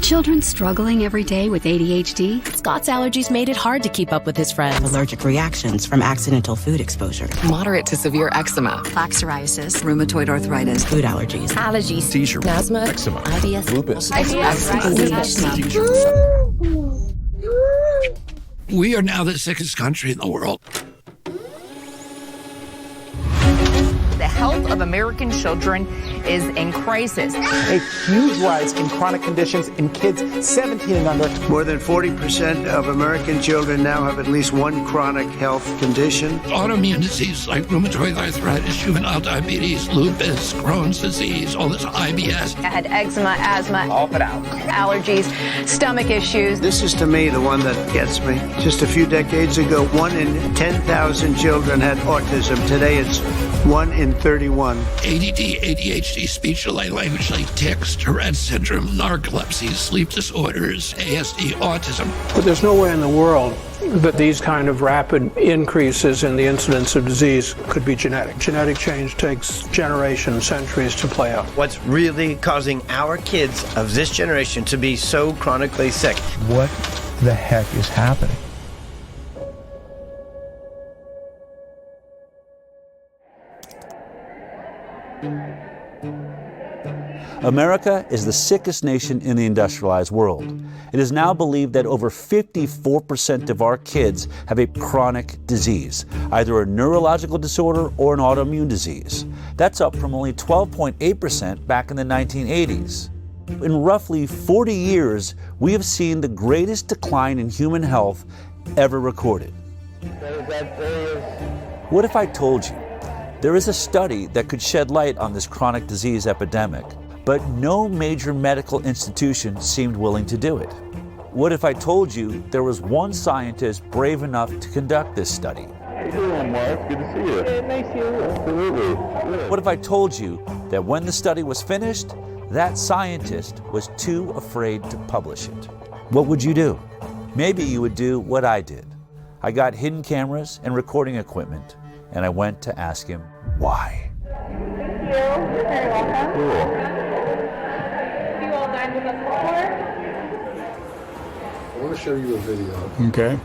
children struggling every day with ADHD? Scott's allergies made it hard to keep up with his friends. Allergic reactions from accidental food exposure. Moderate to severe eczema. Plaque psoriasis. Rheumatoid arthritis. Food allergies. Allergies. Seizure. Asthma. Eczema. IBS. Lupus. We are now the sickest country in the world. The health of American children is in crisis. A huge rise in chronic conditions in kids 17 and under. More than 40% of American children now have at least one chronic health condition. Autoimmune disease like rheumatoid arthritis, juvenile diabetes, lupus, Crohn's disease, all this IBS. I had eczema, asthma, all put out. Allergies, stomach issues. This is to me the one that gets me. Just a few decades ago, 1 in 10,000 children had autism. Today it's 1 in 31. ADD, ADHD, speech delay, language delay, tics, Tourette syndrome, narcolepsy, sleep disorders, ASD, autism. But there's no way in the world that these kind of rapid increases in the incidence of disease could be genetic. Genetic change takes generations, centuries to play out. What's really causing our kids of this generation to be so chronically sick? What the heck is happening? America is the sickest nation in the industrialized world. It is now believed that over 54% of our kids have a chronic disease, either a neurological disorder or an autoimmune disease. That's up from only 12.8% back in the 1980s. In roughly 40 years, we have seen the greatest decline in human health ever recorded. What if I told you there is a study that could shed light on this chronic disease epidemic, but no major medical institution seemed willing to do it? What if I told you there was one scientist brave enough to conduct this study? How you doing, Mark? Good to see you. Yeah, nice to see you. Absolutely. Yeah. What if I told you that when the study was finished, that scientist was too afraid to publish it? What would you do? Maybe you would do what I did. I got hidden cameras and recording equipment, and I went to ask him why. Thank you. You're very welcome. Cool. Have you all dined with us before? I want to show you a video. Okay.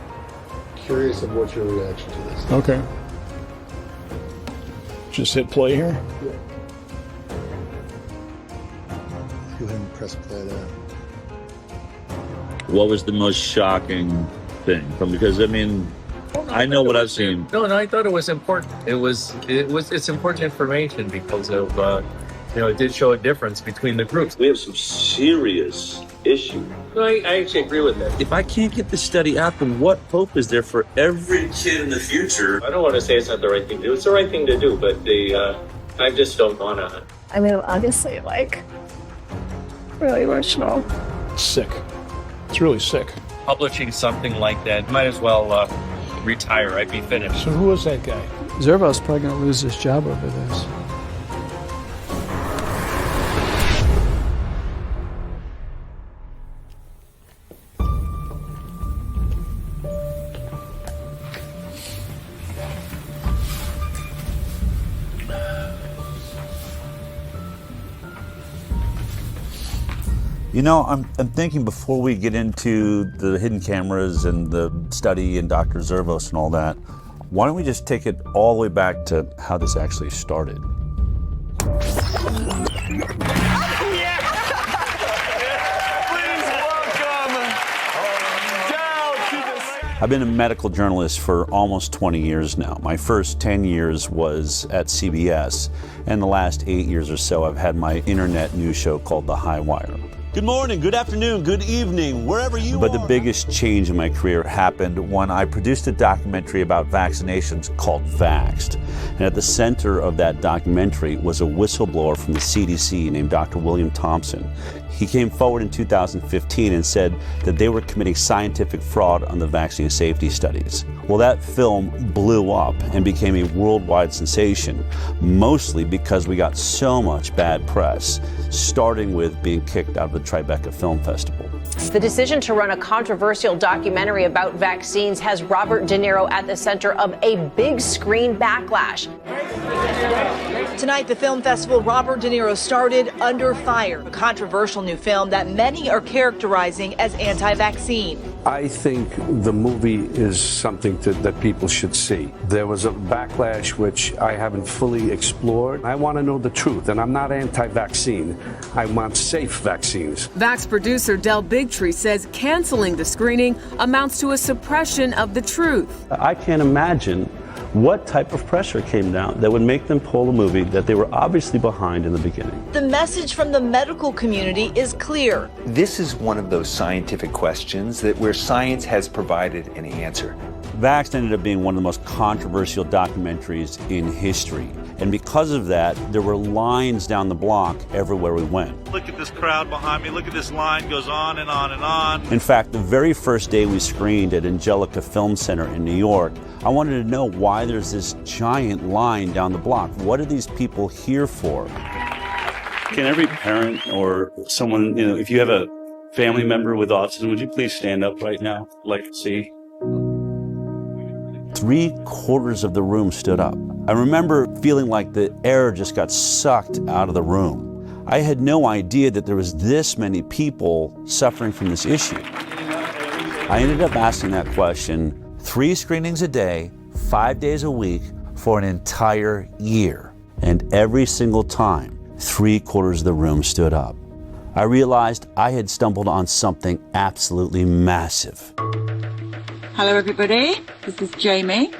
Curious of what's your reaction to this. Okay. Just hit play here. Yeah. Go ahead and press play there. What was the most shocking thing? Because I mean, I know what I've seen. No, I thought it was important. It's important information because of it did show a difference between the groups. We have some serious issues. No, I actually agree with that. If I can't get this study out, then what hope is there for every kid in the future? I don't want to say it's not the right thing to do. It's the right thing to do, but I just don't want to. I mean, obviously, really emotional. Sick. It's really sick. Publishing something like that, might as well retire. I'd be finished. So who was that guy? Zervo's probably going to lose his job over this. You know, I'm thinking before we get into the hidden cameras and the study and Dr. Zervos and all that, why don't we just take it all the way back to how this actually started? I've been a medical journalist for almost 20 years now. My first 10 years was at CBS, and the last 8 years or so I've had my internet news show called The High Wire. Good morning, good afternoon, good evening, wherever you are. But the biggest change in my career happened when I produced a documentary about vaccinations called Vaxxed. And at the center of that documentary was a whistleblower from the CDC named Dr. William Thompson. He came forward in 2015 and said that they were committing scientific fraud on the vaccine safety studies. Well, that film blew up and became a worldwide sensation, mostly because we got so much bad press, starting with being kicked out of the Tribeca Film Festival. The decision to run a controversial documentary about vaccines has Robert De Niro at the center of a big screen backlash. Tonight, the film festival Robert De Niro started Under Fire, a controversial new film that many are characterizing as anti-vaccine. I think the movie is something that people should see. There was a backlash which I haven't fully explored. I want to know the truth, and I'm not anti-vaccine. I want safe vaccines. Vax producer Del Bigtree says canceling the screening amounts to a suppression of the truth. I can't imagine what type of pressure came down that would make them pull a movie that they were obviously behind in the beginning. The message from the medical community is clear. This is one of those scientific questions that where science has provided an answer. Vaxxed ended up being one of the most controversial documentaries in history. And because of that, there were lines down the block everywhere we went. Look at this crowd behind me. Look at this line goes on and on and on. In fact, the very first day we screened at Angelica Film Center in New York, I wanted to know why there's this giant line down the block. What are these people here for? Can every parent or someone, if you have a family member with autism, would you please stand up right now? Like, see? 3/4 of the room stood up. I remember feeling like the air just got sucked out of the room. I had no idea that there was this many people suffering from this issue. I ended up asking that question 3 screenings a day, 5 days a week for an entire year. And every single time, 3/4 of the room stood up. I realized I had stumbled on something absolutely massive. Hello everybody, this is Jamie.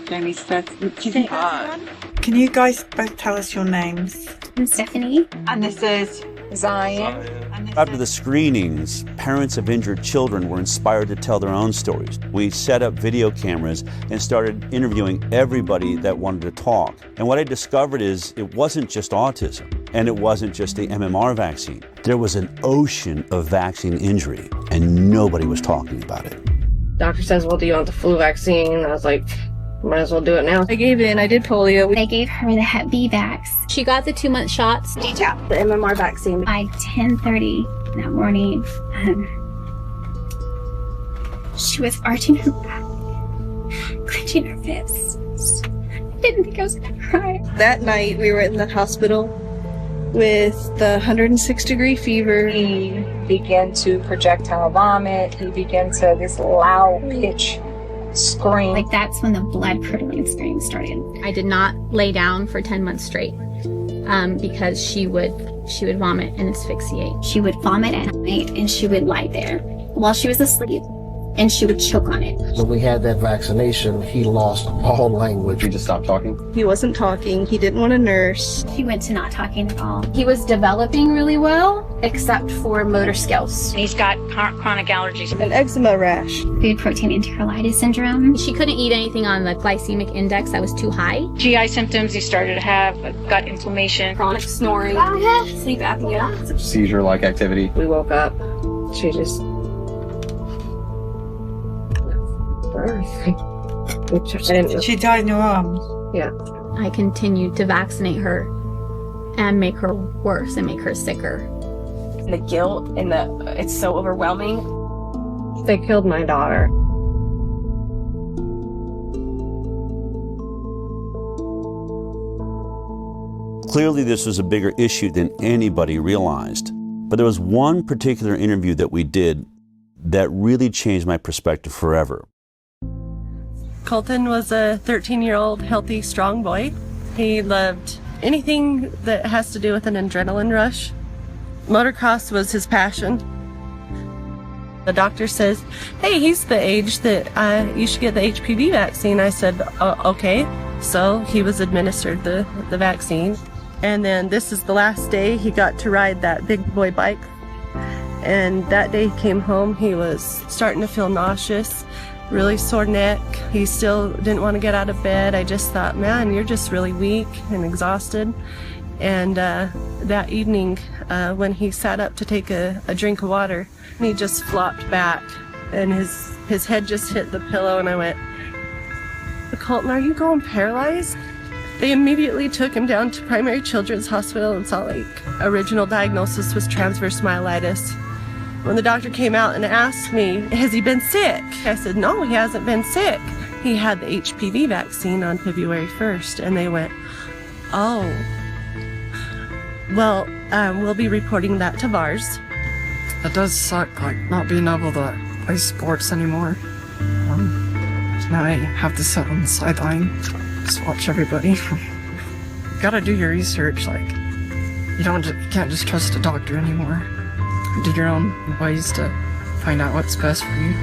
Jamie says, can you guys both tell us your names? I'm Stephanie. And this is Zion. After the screenings, parents of injured children were inspired to tell their own stories. We set up video cameras and started interviewing everybody that wanted to talk. And what I discovered is it wasn't just autism, and it wasn't just the MMR vaccine. There was an ocean of vaccine injury, and nobody was talking about it. Doctor says, well, do you want the flu vaccine? I was like, might as well do it now. I gave in. I did polio. They gave her the Hep B vax. She got the 2-month shots. DTaP, the MMR vaccine. By 10:30 that morning, she was arching her back, clenching her fists. I didn't think I was going to cry. That night, we were in the hospital with the 106-degree fever. He began to projectile vomit. He began to this loud pitch scream. Like that's when the blood-curdling scream started. I did not lay down for 10 months straight because she would vomit and asphyxiate. She would vomit at night and she would lie there while she was asleep and she would choke on it. When we had that vaccination, he lost all language. He just stopped talking? He wasn't talking. He didn't want to nurse. He went to not talking at all. He was developing really well, except for motor skills. He's got chronic allergies. An eczema rash. Food protein enterolitis syndrome. She couldn't eat anything on the glycemic index that was too high. GI symptoms. He started to have gut inflammation. Chronic snoring. Sleep apnea. Seizure-like activity. We woke up. She just... She died in your arms? Yeah. I continued to vaccinate her and make her worse and make her sicker. The guilt and it's so overwhelming. They killed my daughter. Clearly, this was a bigger issue than anybody realized. But there was one particular interview that we did that really changed my perspective forever. Colton was a 13-year-old healthy, strong boy. He loved anything that has to do with an adrenaline rush. Motocross was his passion. The doctor says, hey, he's the age that you should get the HPV vaccine. I said, okay. So he was administered the vaccine. And then this is the last day he got to ride that big boy bike. And that day he came home, he was starting to feel nauseous, really sore neck. He still didn't want to get out of bed. I just thought, man, you're just really weak and exhausted. And that evening, when he sat up to take a drink of water, he just flopped back and his head just hit the pillow, and I went, Colton, are you going paralyzed? They immediately took him down to Primary Children's Hospital in Salt Lake. Original diagnosis was transverse myelitis. When the doctor came out and asked me, has he been sick? I said, no, he hasn't been sick. He had the HPV vaccine on February 1st, and they went, Oh. Well, we'll be reporting that to VARS. It does suck, like, not being able to play sports anymore. Now I have to sit on the sideline, just watch everybody. You gotta do your research, like, you can't just trust a doctor anymore. Do your own ways to find out what's best for you.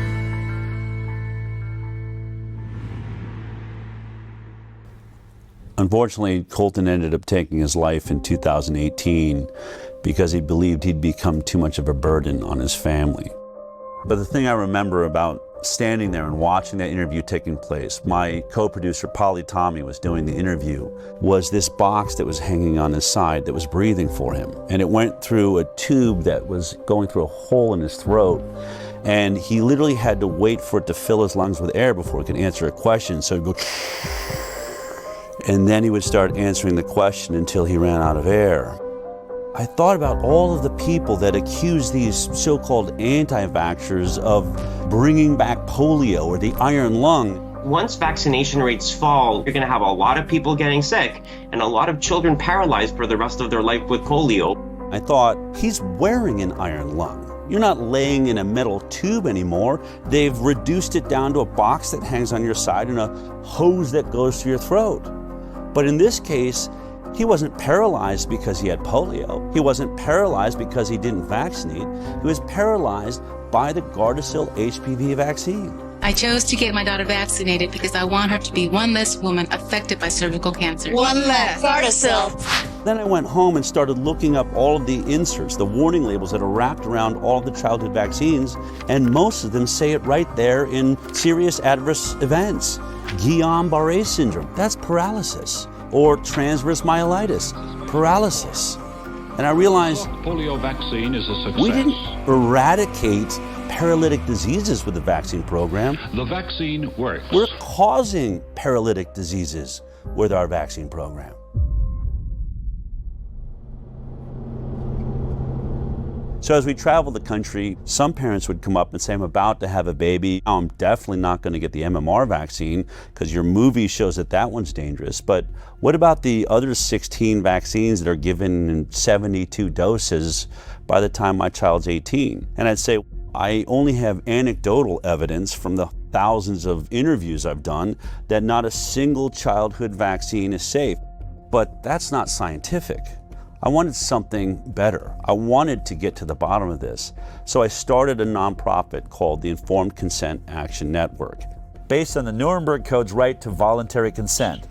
Unfortunately, Colton ended up taking his life in 2018 because he believed he'd become too much of a burden on his family. But the thing I remember about standing there and watching that interview taking place, my co-producer Polly Tommy was doing the interview, was this box that was hanging on his side that was breathing for him. And it went through a tube that was going through a hole in his throat. And he literally had to wait for it to fill his lungs with air before he could answer a question. So he'd go, and then he would start answering the question until he ran out of air. I thought about all of the people that accuse these so-called anti-vaxxers of bringing back polio or the iron lung. Once vaccination rates fall, you're going to have a lot of people getting sick and a lot of children paralyzed for the rest of their life with polio. I thought, he's wearing an iron lung. You're not laying in a metal tube anymore. They've reduced it down to a box that hangs on your side and a hose that goes through your throat. But in this case, he wasn't paralyzed because he had polio. He wasn't paralyzed because he didn't vaccinate. He was paralyzed by the Gardasil HPV vaccine. I chose to get my daughter vaccinated because I want her to be one less woman affected by cervical cancer. One less. Gardasil. Then I went home and started looking up all of the inserts, the warning labels that are wrapped around all of the childhood vaccines, and most of them say it right there in serious adverse events. Guillain-Barré syndrome, that's paralysis. Or transverse myelitis, paralysis. And I realized polio vaccine is a success. We didn't eradicate paralytic diseases with the vaccine program. The vaccine works. We're causing paralytic diseases with our vaccine program. So as we traveled the country, some parents would come up and say, I'm about to have a baby. I'm definitely not going to get the MMR vaccine because your movie shows that that one's dangerous. But what about the other 16 vaccines that are given in 72 doses by the time my child's 18? And I'd say, I only have anecdotal evidence from the thousands of interviews I've done that not a single childhood vaccine is safe. But that's not scientific. I wanted something better. I wanted to get to the bottom of this. So I started a nonprofit called the Informed Consent Action Network. Based on the Nuremberg Code's right to voluntary consent,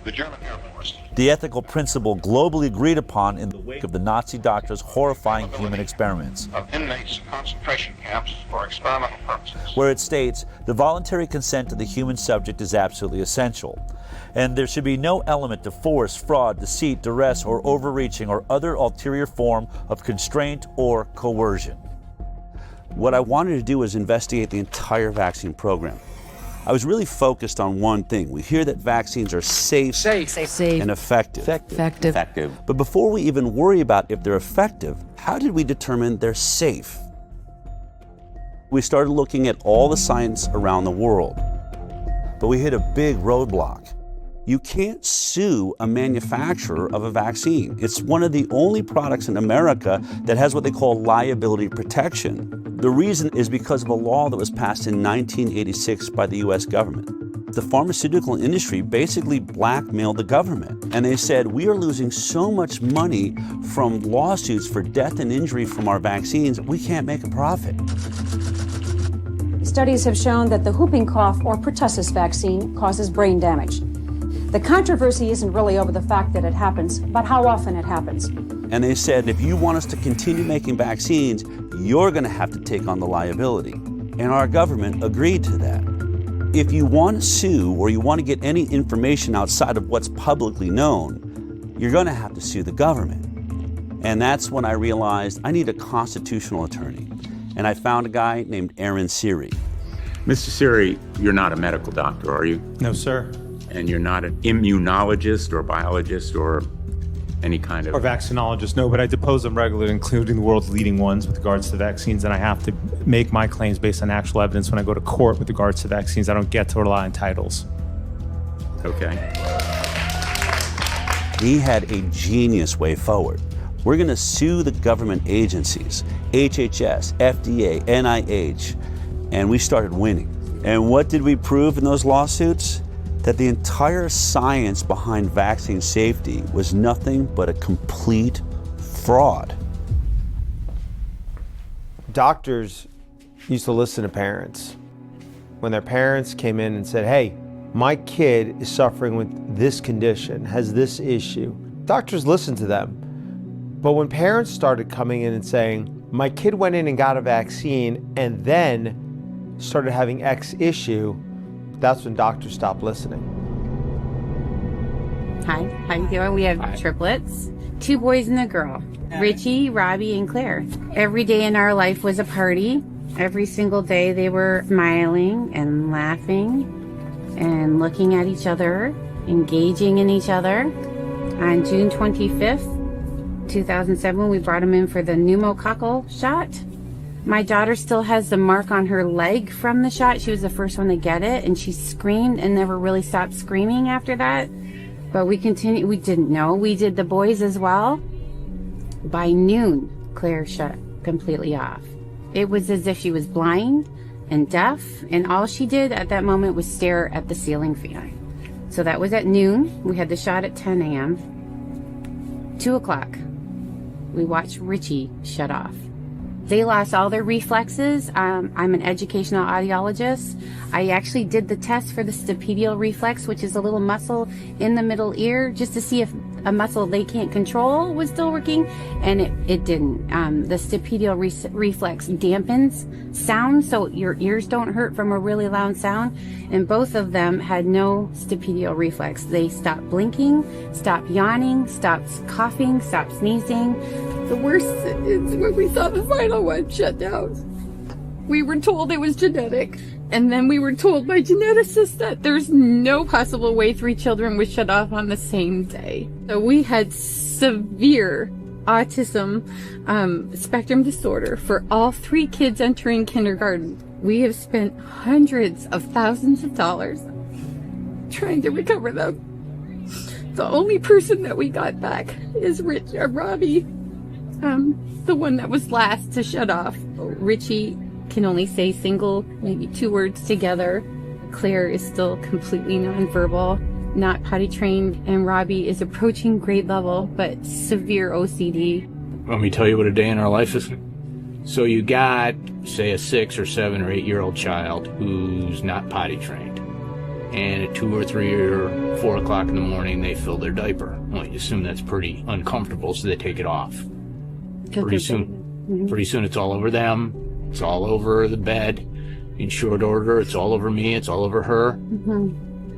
the German Air Force, the ethical principle globally agreed upon in the wake of the Nazi doctors' horrifying human experiments, of inmates in concentration camps for experimental purposes, where it states the voluntary consent of the human subject is absolutely essential, and there should be no element of force, fraud, deceit, duress, or overreaching or other ulterior form of constraint or coercion. What I wanted to do was investigate the entire vaccine program. I was really focused on one thing. We hear that vaccines are safe. And effective. But before we even worry about if they're effective, how did we determine they're safe? We started looking at all the science around the world, but we hit a big roadblock. You can't sue a manufacturer of a vaccine. It's one of the only products in America that has what they call liability protection. The reason is because of a law that was passed in 1986 by the US government. The pharmaceutical industry basically blackmailed the government, and they said, we are losing so much money from lawsuits for death and injury from our vaccines, we can't make a profit. Studies have shown that the whooping cough or pertussis vaccine causes brain damage. The controversy isn't really over the fact that it happens, but how often it happens. And they said, if you want us to continue making vaccines, you're going to have to take on the liability. And our government agreed to that. If you want to sue or you want to get any information outside of what's publicly known, you're going to have to sue the government. And that's when I realized I need a constitutional attorney. And I found a guy named Aaron Siri. Mr. Siri, you're not a medical doctor, are you? No, sir. And you're not an immunologist or biologist or any kind of... Or vaccinologist, no, but I depose them regularly, including the world's leading ones with regards to vaccines, and I have to make my claims based on actual evidence when I go to court with regards to vaccines. I don't get to rely on titles. Okay. he had a genius way forward. We're going to sue the government agencies, HHS, FDA, NIH, and we started winning. And what did we prove in those lawsuits? That the entire science behind vaccine safety was nothing but a complete fraud. Doctors used to listen to parents. When their parents came in and said, hey, my kid is suffering with this condition, has this issue, doctors listened to them. But when parents started coming in and saying, my kid went in and got a vaccine and then started having X issue, that's when doctors stopped listening. Hi, how you doing? We have triplets, 2 boys and a girl, Richie, Robbie, and Claire. Every day in our life was a party. Every single day they were smiling and laughing and looking at each other, engaging in each other. On June 25th, 2007, we brought them in for the pneumococcal shot. My daughter still has the mark on her leg from the shot. She was the first one to get it, and she screamed and never really stopped screaming after that. But we continued. We didn't know. We did the boys as well. By noon, Claire shut completely off. It was as if she was blind and deaf, and all she did at that moment was stare at the ceiling fan. So that was at noon. We had the shot at 10 a.m. 2 o'clock. We watched Richie shut off. They lost all their reflexes. I'm an educational audiologist. I actually did the test for the stapedial reflex, which is a little muscle in the middle ear, just to see if a muscle they can't control was still working, and it didn't. The stapedial reflex dampens sound, so your ears don't hurt from a really loud sound, and both of them had no stapedial reflex. They stopped blinking, stopped yawning, stopped coughing, stopped sneezing. The worst is when we saw the final one shut down. We were told it was genetic, and then we were told by geneticists that there's no possible way 3 children would shut off on the same day. So we had severe autism spectrum disorder for all 3 kids entering kindergarten. We have spent hundreds of thousands of dollars trying to recover them. The only person that we got back is Robbie, the one that was last to shut off. Richie can only say single, maybe 2 words together. Claire is still completely nonverbal, not potty trained, and Robbie is approaching grade level, but severe OCD. Let me tell you what a day in our life is. So you got, say, a 6 or 7 or 8-year-old child who's not potty trained. And at 2 or 3 or 4 o'clock in the morning, they fill their diaper. Well, you assume that's pretty uncomfortable, so they take it off. Pretty soon it's all over them. It's all over the bed. In short order, it's all over me. It's all over her.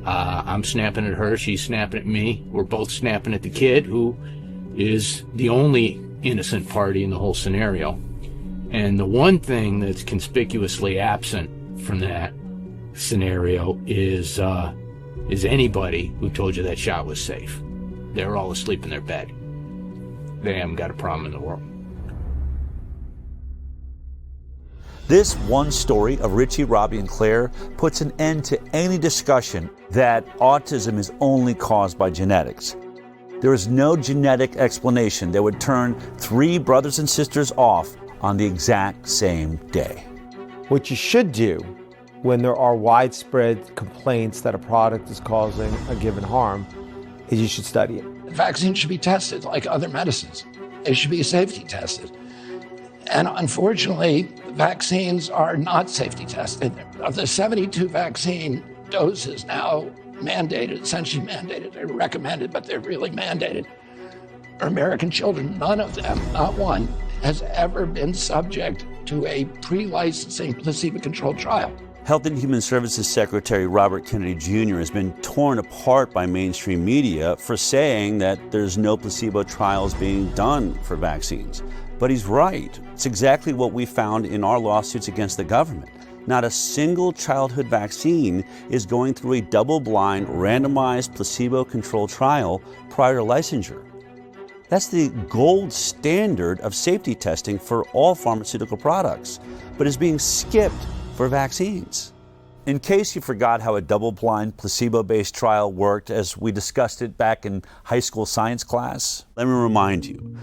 I'm snapping at her. She's snapping at me. We're both snapping at the kid, who is the only innocent party in the whole scenario. And the one thing that's conspicuously absent from that scenario is anybody who told you that shot was safe. They're all asleep in their bed. They haven't got a problem in the world. This one story of Richie, Robbie, and Claire puts an end to any discussion that autism is only caused by genetics. There is no genetic explanation that would turn 3 brothers and sisters off on the exact same day. What you should do when there are widespread complaints that a product is causing a given harm is you should study it. Vaccines should be tested like other medicines. They should be safety tested. And unfortunately, vaccines are not safety tested. Of the 72 vaccine doses now mandated, essentially mandated, they're recommended, but they're really mandated, for American children, none of them, not one, has ever been subject to a pre-licensing placebo-controlled trial. Health and Human Services Secretary Robert Kennedy Jr. has been torn apart by mainstream media for saying that there's no placebo trials being done for vaccines. But he's right. It's exactly what we found in our lawsuits against the government. Not a single childhood vaccine is going through a double-blind, randomized, placebo-controlled trial prior to licensure. That's the gold standard of safety testing for all pharmaceutical products, but is being skipped for vaccines. In case you forgot how a double-blind, placebo-based trial worked as we discussed it back in high school science class, let me remind you.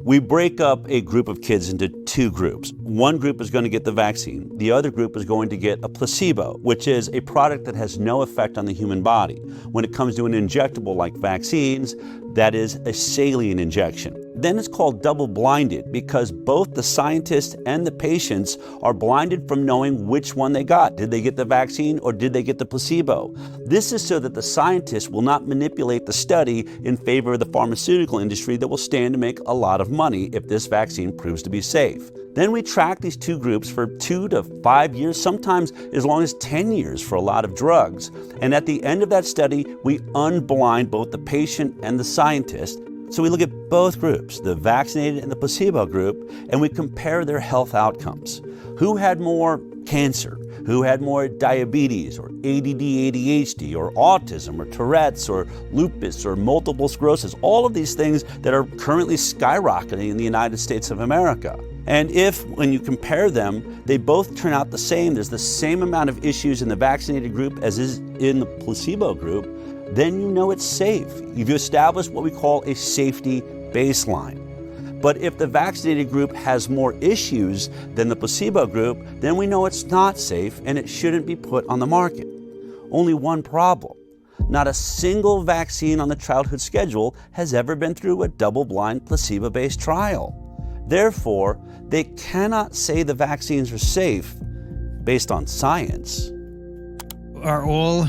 We break up a group of kids into two groups. One group is going to get the vaccine. The other group is going to get a placebo, which is a product that has no effect on the human body. When it comes to an injectable like vaccines, that is a saline injection. Then it's called double-blinded because both the scientists and the patients are blinded from knowing which one they got. Did they get the vaccine or did they get the placebo? This is so that the scientists will not manipulate the study in favor of the pharmaceutical industry that will stand to make a lot of money if this vaccine proves to be safe. Then we track these two groups for 2 to 5 years, sometimes as long as 10 years for a lot of drugs. And at the end of that study, we unblind both the patient and the scientist. So we look at both groups, the vaccinated and the placebo group, and we compare their health outcomes. Who had more cancer? Who had more diabetes or ADD, ADHD or autism or Tourette's or lupus or multiple sclerosis? All of these things that are currently skyrocketing in the United States of America. And if, when you compare them, they both turn out the same, there's the same amount of issues in the vaccinated group as is in the placebo group, then you know it's safe. You've established what we call a safety baseline. But if the vaccinated group has more issues than the placebo group, then we know it's not safe and it shouldn't be put on the market. Only one problem. Not a single vaccine on the childhood schedule has ever been through a double-blind placebo-based trial. Therefore, they cannot say the vaccines are safe based on science. Are all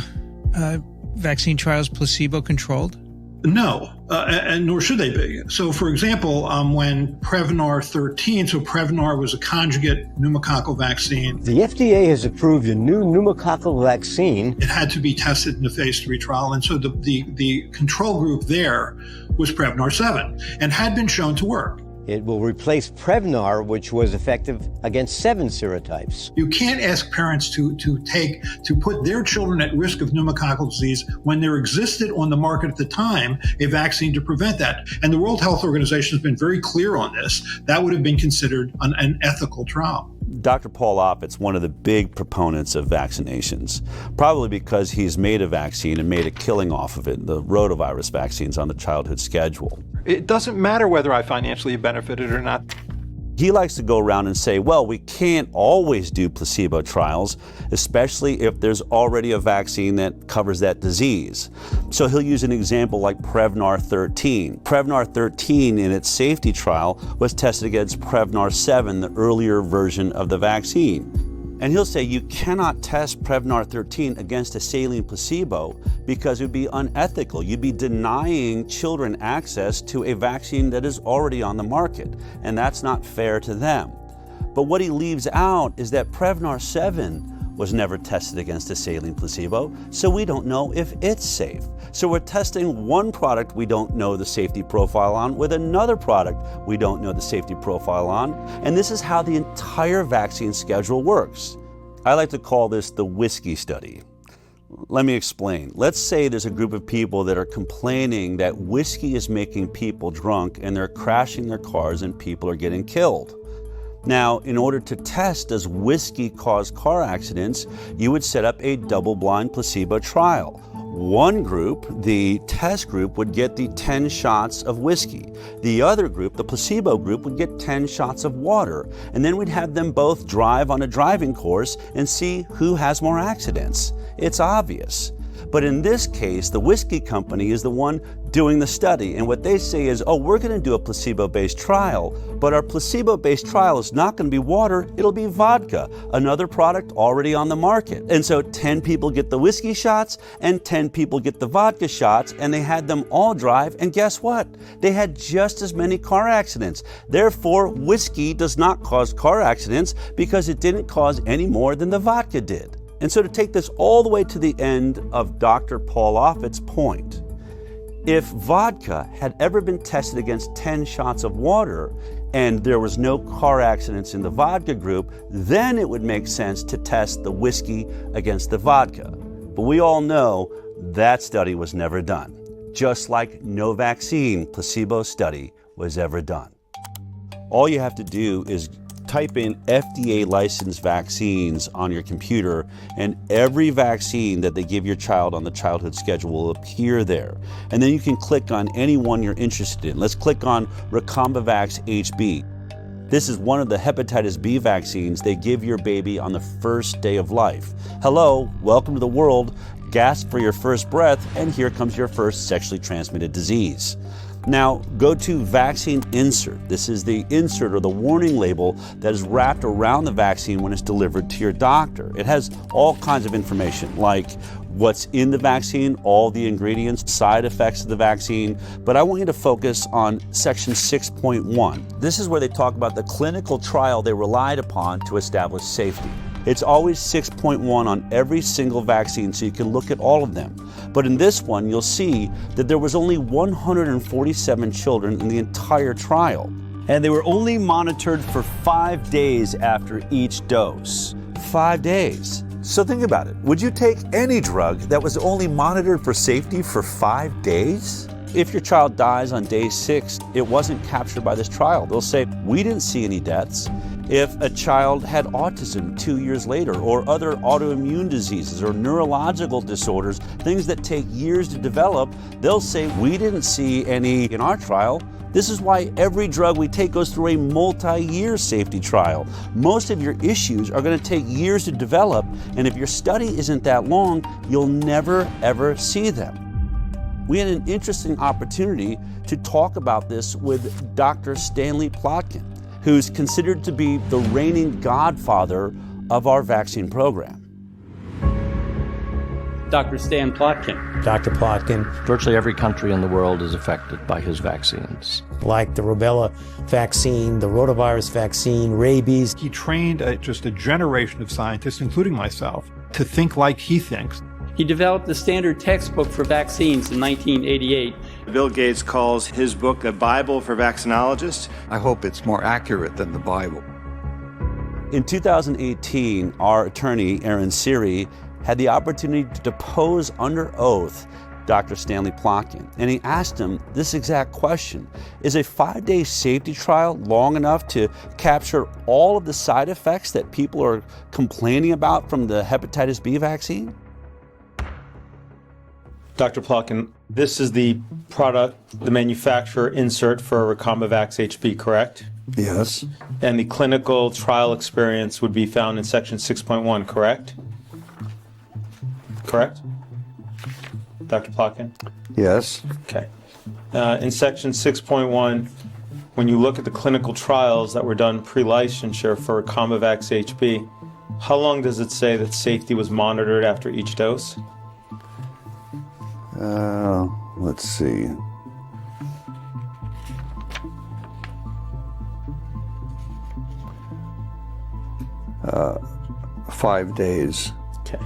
vaccine trials placebo-controlled? No, and nor should they be. So, for example, when Prevnar 13, so Prevnar was a conjugate pneumococcal vaccine. The FDA has approved a new pneumococcal vaccine. It had to be tested in a phase 3 trial, and so the control group there was Prevnar 7 and had been shown to work. It will replace Prevnar, which was effective against 7 serotypes. You can't ask parents to put their children at risk of pneumococcal disease when there existed on the market at the time a vaccine to prevent that. And the World Health Organization has been very clear on this. That would have been considered an ethical trial. Dr. Paul Offit's one of the big proponents of vaccinations, probably because he's made a vaccine and made a killing off of it, the rotavirus vaccines on the childhood schedule. It doesn't matter whether I financially benefited or not. He likes to go around and say, well, we can't always do placebo trials, especially if there's already a vaccine that covers that disease. So he'll use an example like Prevnar 13. Prevnar 13 in its safety trial was tested against Prevnar 7, the earlier version of the vaccine. And he'll say you cannot test Prevnar 13 against a saline placebo because it would be unethical. You'd be denying children access to a vaccine that is already on the market, and that's not fair to them. But what he leaves out is that Prevnar 7 was never tested against a saline placebo, so we don't know if it's safe. So we're testing one product we don't know the safety profile on with another product we don't know the safety profile on, and this is how the entire vaccine schedule works. I like to call this the whiskey study. Let me explain. Let's say there's a group of people that are complaining that whiskey is making people drunk and they're crashing their cars and people are getting killed. Now, in order to test does whiskey cause car accidents, you would set up a double-blind placebo trial. One group, the test group, would get the 10 shots of whiskey. The other group, the placebo group, would get 10 shots of water. And then we'd have them both drive on a driving course and see who has more accidents. It's obvious. But in this case, the whiskey company is the one doing the study. And what they say is, oh, we're going to do a placebo-based trial, but our placebo-based trial is not going to be water, it'll be vodka, another product already on the market. And so 10 people get the whiskey shots and 10 people get the vodka shots, and they had them all drive, and guess what? They had just as many car accidents. Therefore, whiskey does not cause car accidents because it didn't cause any more than the vodka did. And so to take this all the way to the end of Dr. Paul Offit's point, if vodka had ever been tested against 10 shots of water and there was no car accidents in the vodka group, then it would make sense to test the whiskey against the vodka. But we all know that study was never done, just like no vaccine placebo study was ever done. All you have to do is type in FDA licensed vaccines on your computer, and every vaccine that they give your child on the childhood schedule will appear there. And then you can click on any one you're interested in. Let's click on Recombavax HB. This is one of the hepatitis B vaccines they give your baby on the first day of life. Hello, welcome to the world. Gasp for your first breath, and here comes your first sexually transmitted disease. Now, go to vaccine insert. This is the insert or the warning label that is wrapped around the vaccine when it's delivered to your doctor. It has all kinds of information like what's in the vaccine, all the ingredients, side effects of the vaccine, but I want you to focus on section 6.1. This is where they talk about the clinical trial they relied upon to establish safety. It's always 6.1 on every single vaccine, so you can look at all of them. But in this one, you'll see that there was only 147 children in the entire trial. And they were only monitored for 5 days after each dose. 5 days. So think about it. Would you take any drug that was only monitored for safety for 5 days? If your child dies on day 6, it wasn't captured by this trial. They'll say, we didn't see any deaths. If a child had autism 2 years later, or other autoimmune diseases or neurological disorders, things that take years to develop, they'll say, we didn't see any in our trial. This is why every drug we take goes through a multi-year safety trial. Most of your issues are going to take years to develop, and if your study isn't that long, you'll never, ever see them. We had an interesting opportunity to talk about this with Dr. Stanley Plotkin, who's considered to be the reigning godfather of our vaccine program. Dr. Stan Plotkin. Dr. Plotkin. Virtually every country in the world is affected by his vaccines. Like the rubella vaccine, the rotavirus vaccine, rabies. He trained just a generation of scientists, including myself, to think like he thinks. He developed the standard textbook for vaccines in 1988. Bill Gates calls his book a Bible for vaccinologists. I hope it's more accurate than the Bible. In 2018, our attorney, Aaron Siri, had the opportunity to depose under oath Dr. Stanley Plotkin, and he asked him this exact question. Is a 5-day safety trial long enough to capture all of the side effects that people are complaining about from the hepatitis B vaccine? Dr. Plotkin, this is the product, the manufacturer insert for Recombavax HB, correct? Yes. And the clinical trial experience would be found in section 6.1, correct? Correct? Dr. Plotkin? Yes. Okay. In section 6.1, when you look at the clinical trials that were done pre-licensure for Recombavax HB, how long does it say that safety was monitored after each dose? Let's see. Uh, 5 days. Okay.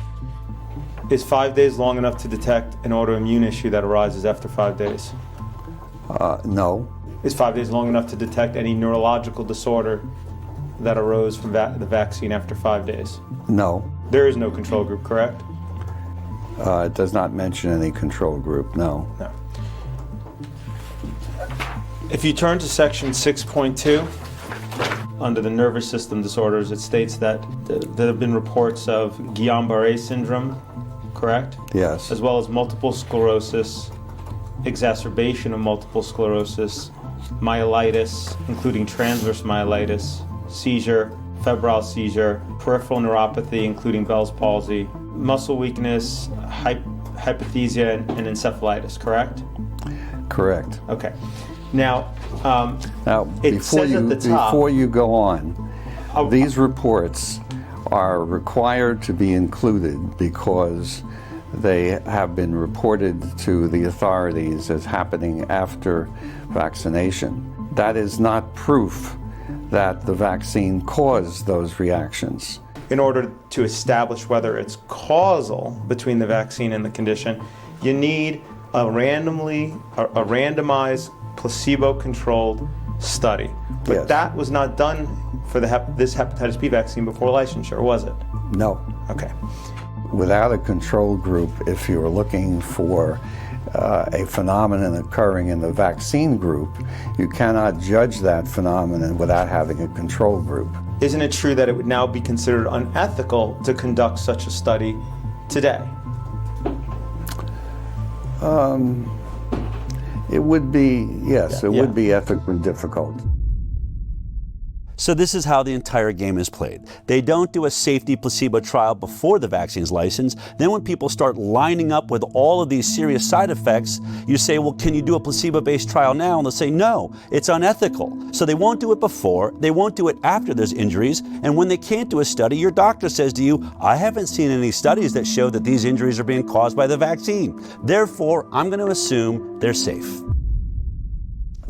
Is 5 days long enough to detect an autoimmune issue that arises after 5 days? No. Is 5 days long enough to detect any neurological disorder that arose from the vaccine after 5 days? No. There is no control group, correct? It does not mention any control group, no. No. If you turn to section 6.2, under the nervous system disorders, it states that there have been reports of Guillain-Barré syndrome, correct? Yes. As well as multiple sclerosis, exacerbation of multiple sclerosis, myelitis, including transverse myelitis, seizure, febrile seizure, peripheral neuropathy, including Bell's palsy, muscle weakness, hypothesia, and encephalitis, correct? Correct. Okay. Now, before you go on, these reports are required to be included because they have been reported to the authorities as happening after vaccination. That is not proof that the vaccine caused those reactions. In order to establish whether it's causal between the vaccine and the condition, you need a randomized, placebo-controlled study. But yes. That was not done for this hepatitis B vaccine before licensure, was it? No. Okay. Without a control group, if you're looking for a phenomenon occurring in the vaccine group, you cannot judge that phenomenon without having a control group. isn't it true that it would now be considered unethical to conduct such a study today? It would be, yes, it would be ethically difficult. So this is how the entire game is played. They don't do a safety placebo trial before the vaccine's licensed. Then when people start lining up with all of these serious side effects, you say, well, can you do a placebo-based trial now? And they'll say, no, it's unethical. So they won't do it before, they won't do it after there's injuries, and when they can't do a study, your doctor says to you, I haven't seen any studies that show that these injuries are being caused by the vaccine. Therefore, I'm going to assume they're safe.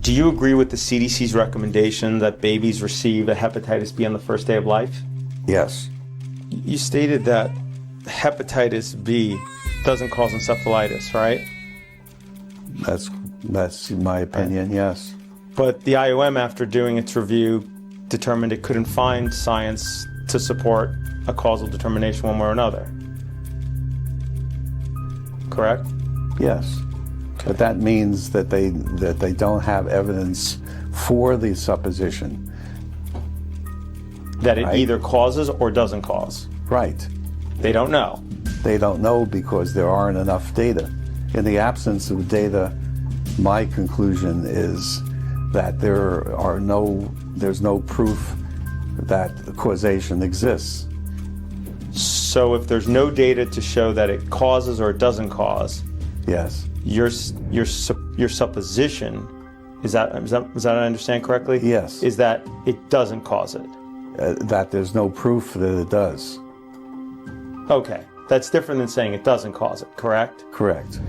Do you agree with the CDC's recommendation that babies receive a hepatitis B on the first day of life? Yes. You stated that hepatitis B doesn't cause encephalitis, right? That's my opinion, yes. But the IOM, after doing its review, determined it couldn't find science to support a causal determination one way or another. Correct? Yes. But that means that they don't have evidence for the supposition. That it either causes or doesn't cause. Right. They don't know. They don't know because there aren't enough data. In the absence of data, my conclusion is that there's no proof that causation exists. So if there's no data to show that it causes or it doesn't cause, yes. Your supposition, is that I understand correctly? Yes. Is that it doesn't cause it? That there's no proof that it does. Okay, that's different than saying it doesn't cause it, correct? Correct.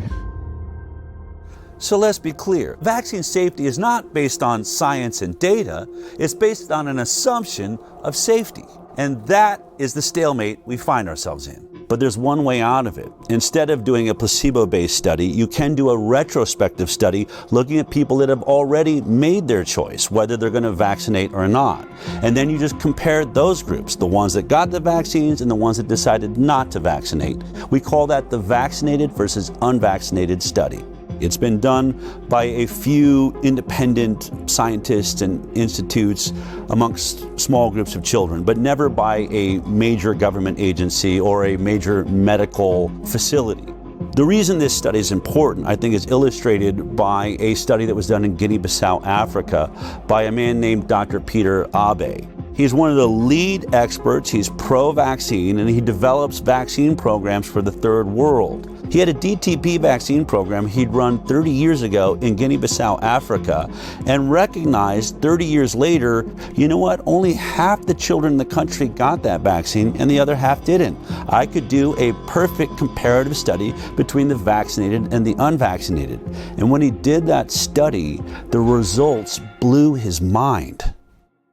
So let's be clear. Vaccine safety is not based on science and data. It's based on an assumption of safety. And that is the stalemate we find ourselves in. But there's one way out of it. Instead of doing a placebo-based study, you can do a retrospective study looking at people that have already made their choice, whether they're going to vaccinate or not. And then you just compare those groups, the ones that got the vaccines and the ones that decided not to vaccinate. We call that the vaccinated versus unvaccinated study. It's been done by a few independent scientists and institutes amongst small groups of children, but never by a major government agency or a major medical facility. The reason this study is important, I think, is illustrated by a study that was done in Guinea-Bissau, Africa, by a man named Dr. Peter Abe. He's one of the lead experts, he's pro-vaccine, and he develops vaccine programs for the third world. He had a DTP vaccine program he'd run 30 years ago in Guinea-Bissau, Africa, and recognized 30 years later, you know what, only half the children in the country got that vaccine and the other half didn't. I could do a perfect comparative study between the vaccinated and the unvaccinated. And when he did that study, the results blew his mind.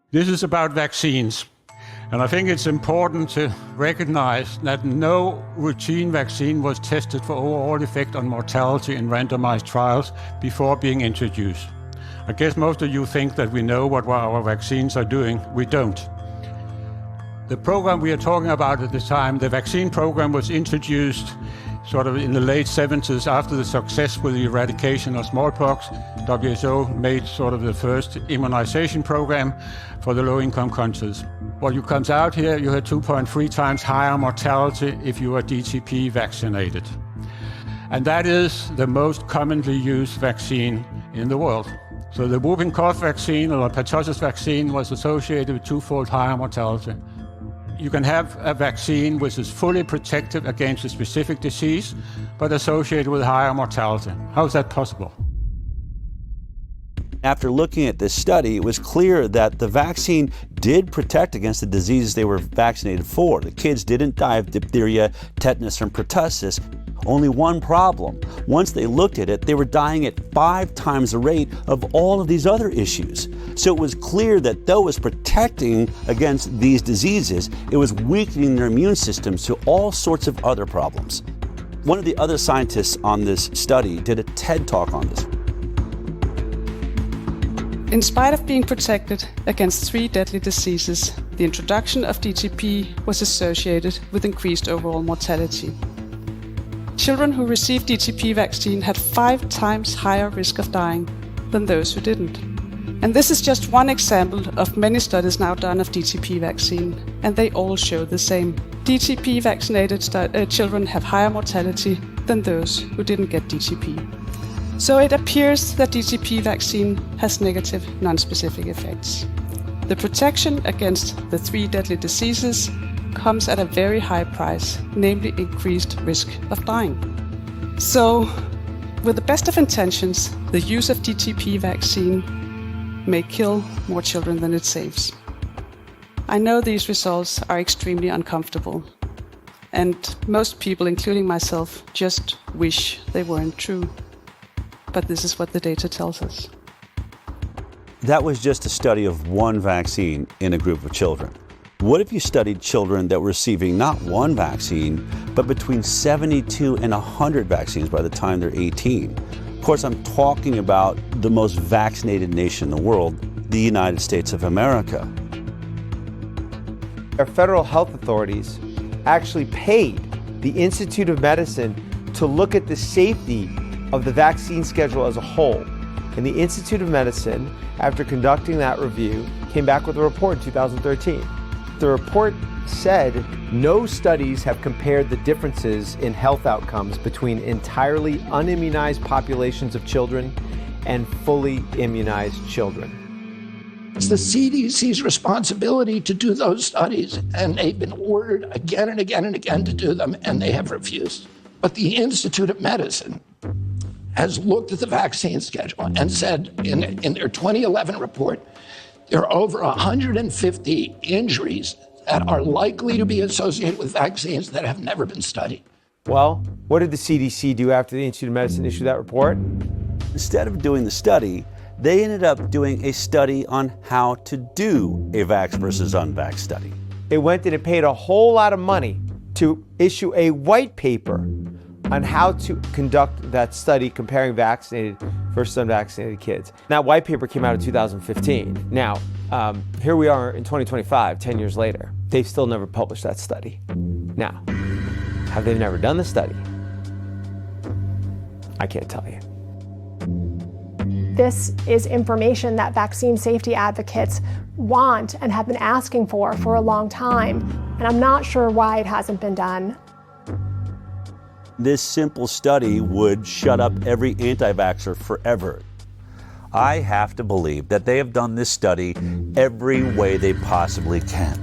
This is about vaccines. And I think it's important to recognize that no routine vaccine was tested for overall effect on mortality in randomized trials before being introduced. I guess most of you think that we know what our vaccines are doing. We don't. The program we are talking about at the time, the vaccine program, was introduced sort of in the late 70s after the success with the eradication of smallpox. WHO made sort of the first immunization program for the low-income countries. What you comes out here, you had 2.3 times higher mortality if you are DTP vaccinated. And that is the most commonly used vaccine in the world. So the whooping cough vaccine or pertussis vaccine was associated with twofold higher mortality. You can have a vaccine which is fully protective against a specific disease, but associated with higher mortality. How is that possible? After looking at this study, it was clear that the vaccine did protect against the diseases they were vaccinated for. The kids didn't die of diphtheria, tetanus, and pertussis. Only one problem. Once they looked at it, they were dying at 5 times the rate of all of these other issues. So it was clear that though it was protecting against these diseases, it was weakening their immune systems to all sorts of other problems. One of the other scientists on this study did a TED Talk on this. In spite of being protected against 3 deadly diseases, the introduction of DTP was associated with increased overall mortality. Children who received DTP vaccine had 5 times higher risk of dying than those who didn't. And this is just one example of many studies now done of DTP vaccine, and they all show the same. DTP vaccinated children have higher mortality than those who didn't get DTP. So it appears that DTP vaccine has negative non-specific effects. The protection against the 3 deadly diseases comes at a very high price, namely increased risk of dying. So, with the best of intentions, the use of DTP vaccine may kill more children than it saves. I know these results are extremely uncomfortable, and most people, including myself, just wish they weren't true. But this is what the data tells us. That was just a study of one vaccine in a group of children. What if you studied children that were receiving not one vaccine, but between 72 and 100 vaccines by the time they're 18? Of course, I'm talking about the most vaccinated nation in the world, the United States of America. Our federal health authorities actually paid the Institute of Medicine to look at the safety of the vaccine schedule as a whole. And the Institute of Medicine, after conducting that review, came back with a report in 2013. The report said no studies have compared the differences in health outcomes between entirely unimmunized populations of children and fully immunized children. It's the CDC's responsibility to do those studies, and they've been ordered again and again and again to do them, and they have refused. But the Institute of Medicine has looked at the vaccine schedule and said in their 2011 report, there are over 150 injuries that are likely to be associated with vaccines that have never been studied. Well, what did the CDC do after the Institute of Medicine issued that report? Instead of doing the study, they ended up doing a study on how to do a vax versus unvax study. It went and it paid a whole lot of money to issue a white paper on how to conduct that study comparing vaccinated versus unvaccinated kids. That white paper came out in 2015. Now, here we are in 2025, 10 years later. They've still never published that study. Now, have they never done the study? I can't tell you. This is information that vaccine safety advocates want and have been asking for a long time, and I'm not sure why it hasn't been done. This simple study would shut up every anti-vaxxer forever. I have to believe that they have done this study every way they possibly can,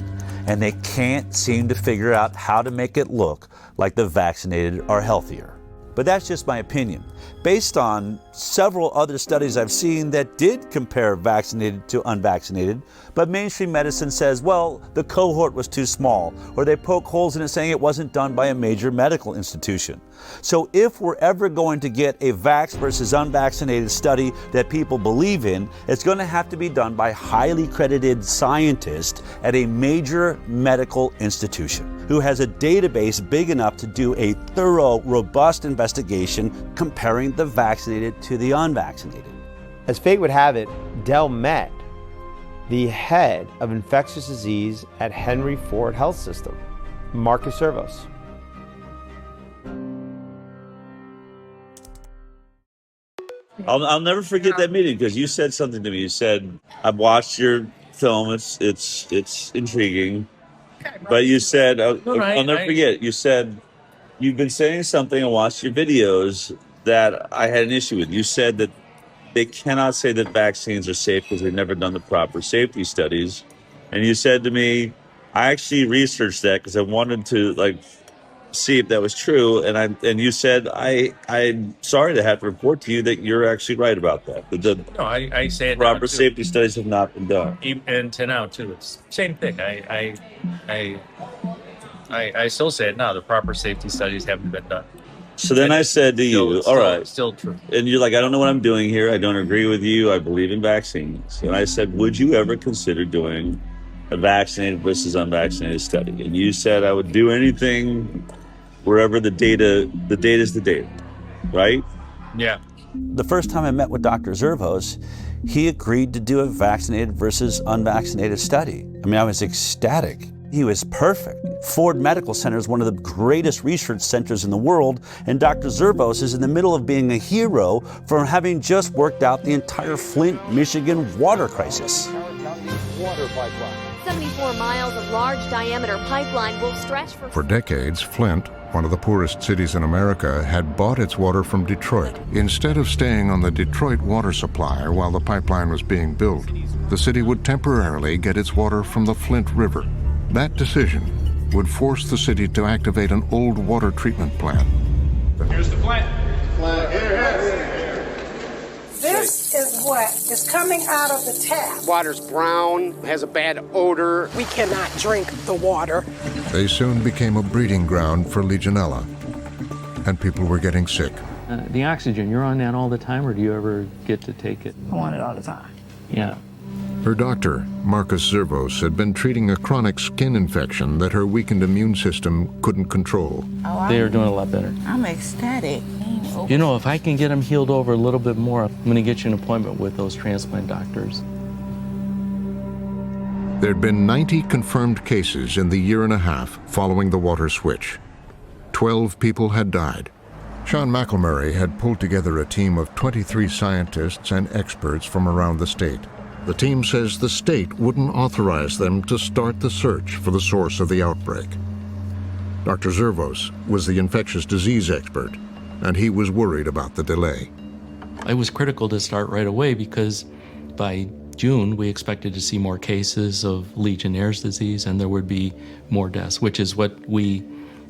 and they can't seem to figure out how to make it look like the vaccinated are healthier. But that's just my opinion, based on several other studies I've seen that did compare vaccinated to unvaccinated, but mainstream medicine says, well, the cohort was too small, or they poke holes in it saying it wasn't done by a major medical institution. So if we're ever going to get a vax versus unvaccinated study that people believe in, it's going to have to be done by highly credited scientists at a major medical institution who has a database big enough to do a thorough, robust investigation comparing the vaccinated to the unvaccinated. As fate would have it, Dell met the head of infectious disease at Henry Ford Health System, Marcus Servos. I'll never forget that meeting because you said something to me. You said, "I've watched your film. It's intriguing." But you said, I'll never forget. You said you've been saying something and watched your videos that I had an issue with. You said that they cannot say that vaccines are safe because they've never done the proper safety studies. And you said to me, I actually researched that because I wanted to see if that was true. And you said, I'm sorry to have to report to you that you're actually right about that. No, I say it proper safety studies have not been done. And to now too, it's same thing. I still say it now. The proper safety studies haven't been done. So then I said to you, all right. Still true. And you're like, I don't know what I'm doing here. I don't agree with you. I believe in vaccines. And I said, would you ever consider doing a vaccinated versus unvaccinated study? And you said I would do anything wherever the data is the data, right? Yeah. The first time I met with Dr. Servos, he agreed to do a vaccinated versus unvaccinated study. I mean, I was ecstatic. He was perfect. Ford Medical Center is one of the greatest research centers in the world, and Dr. Zervos is in the middle of being a hero for having just worked out the entire Flint, Michigan water crisis. 74 miles of large diameter pipeline will stretch For decades, Flint, one of the poorest cities in America, had bought its water from Detroit. Instead of staying on the Detroit water supply while the pipeline was being built, the city would temporarily get its water from the Flint River. That decision would force the city to activate an old water treatment plant. Here's the plant. This is what is coming out of the tap. Water's brown, has a bad odor. We cannot drink the water. They soon became a breeding ground for Legionella, and people were getting sick. The oxygen, you're on that all the time, or do you ever get to take it? I want it all the time. Yeah. Her doctor, Marcus Zervos, had been treating a chronic skin infection that her weakened immune system couldn't control. They are doing a lot better. I'm ecstatic. You know, if I can get them healed over a little bit more, I'm going to get you an appointment with those transplant doctors. There'd been 90 confirmed cases in the year and a half following the water switch. 12 people had died. Sean McElmurray had pulled together a team of 23 scientists and experts from around the state. The team says the state wouldn't authorize them to start the search for the source of the outbreak. Dr. Zervos was the infectious disease expert, and he was worried about the delay. It was critical to start right away because by June we expected to see more cases of Legionnaire's disease and there would be more deaths, which is what we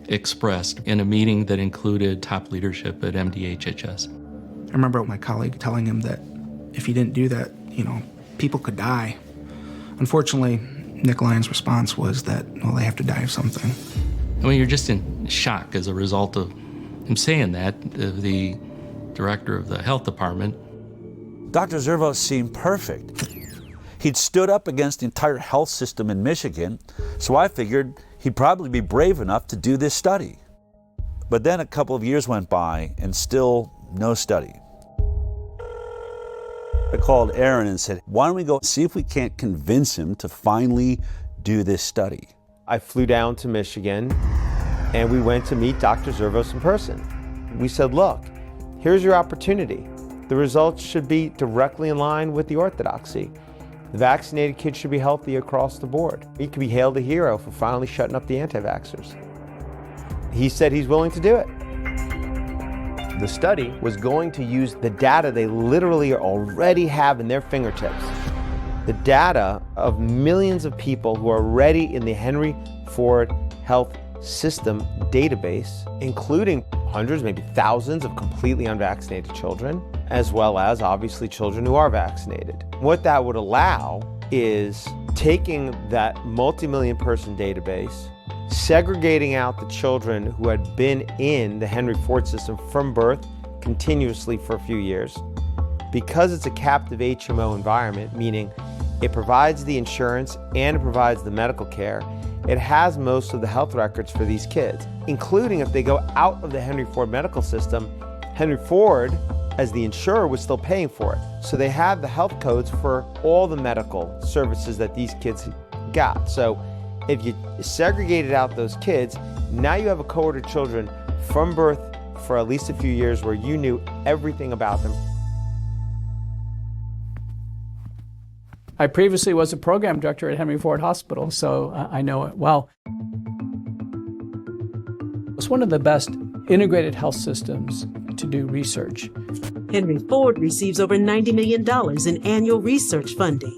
expressed in a meeting that included top leadership at MDHHS. I remember my colleague telling him that if he didn't do that, people could die. Unfortunately, Nick Lyon's response was that, well, they have to die of something. I mean, you're just in shock as a result of him saying that. The director of the health department. Dr. Zervos seemed perfect. He'd stood up against the entire health system in Michigan, so I figured he'd probably be brave enough to do this study. But then a couple of years went by and still no study. I called Aaron and said, why don't we go see if we can't convince him to finally do this study? I flew down to Michigan and we went to meet Dr. Zervos in person. We said, look, here's your opportunity. The results should be directly in line with the orthodoxy. The vaccinated kids should be healthy across the board. He could be hailed a hero for finally shutting up the anti-vaxxers. He said he's willing to do it. The study was going to use the data they literally already have in their fingertips. The data of millions of people who are already in the Henry Ford Health System database, including hundreds, maybe thousands of completely unvaccinated children, as well as obviously children who are vaccinated. What that would allow is taking that multi-million person database, segregating out the children who had been in the Henry Ford system from birth continuously for a few years. Because it's a captive HMO environment, meaning it provides the insurance and it provides the medical care, it has most of the health records for these kids, including if they go out of the Henry Ford medical system, Henry Ford, as the insurer, was still paying for it. So they have the health codes for all the medical services that these kids got. So if you segregated out those kids, now you have a cohort of children from birth for at least a few years where you knew everything about them. I previously was a program director at Henry Ford Hospital, so I know it well. It's one of the best integrated health systems to do research. Henry Ford receives over $90 million in annual research funding,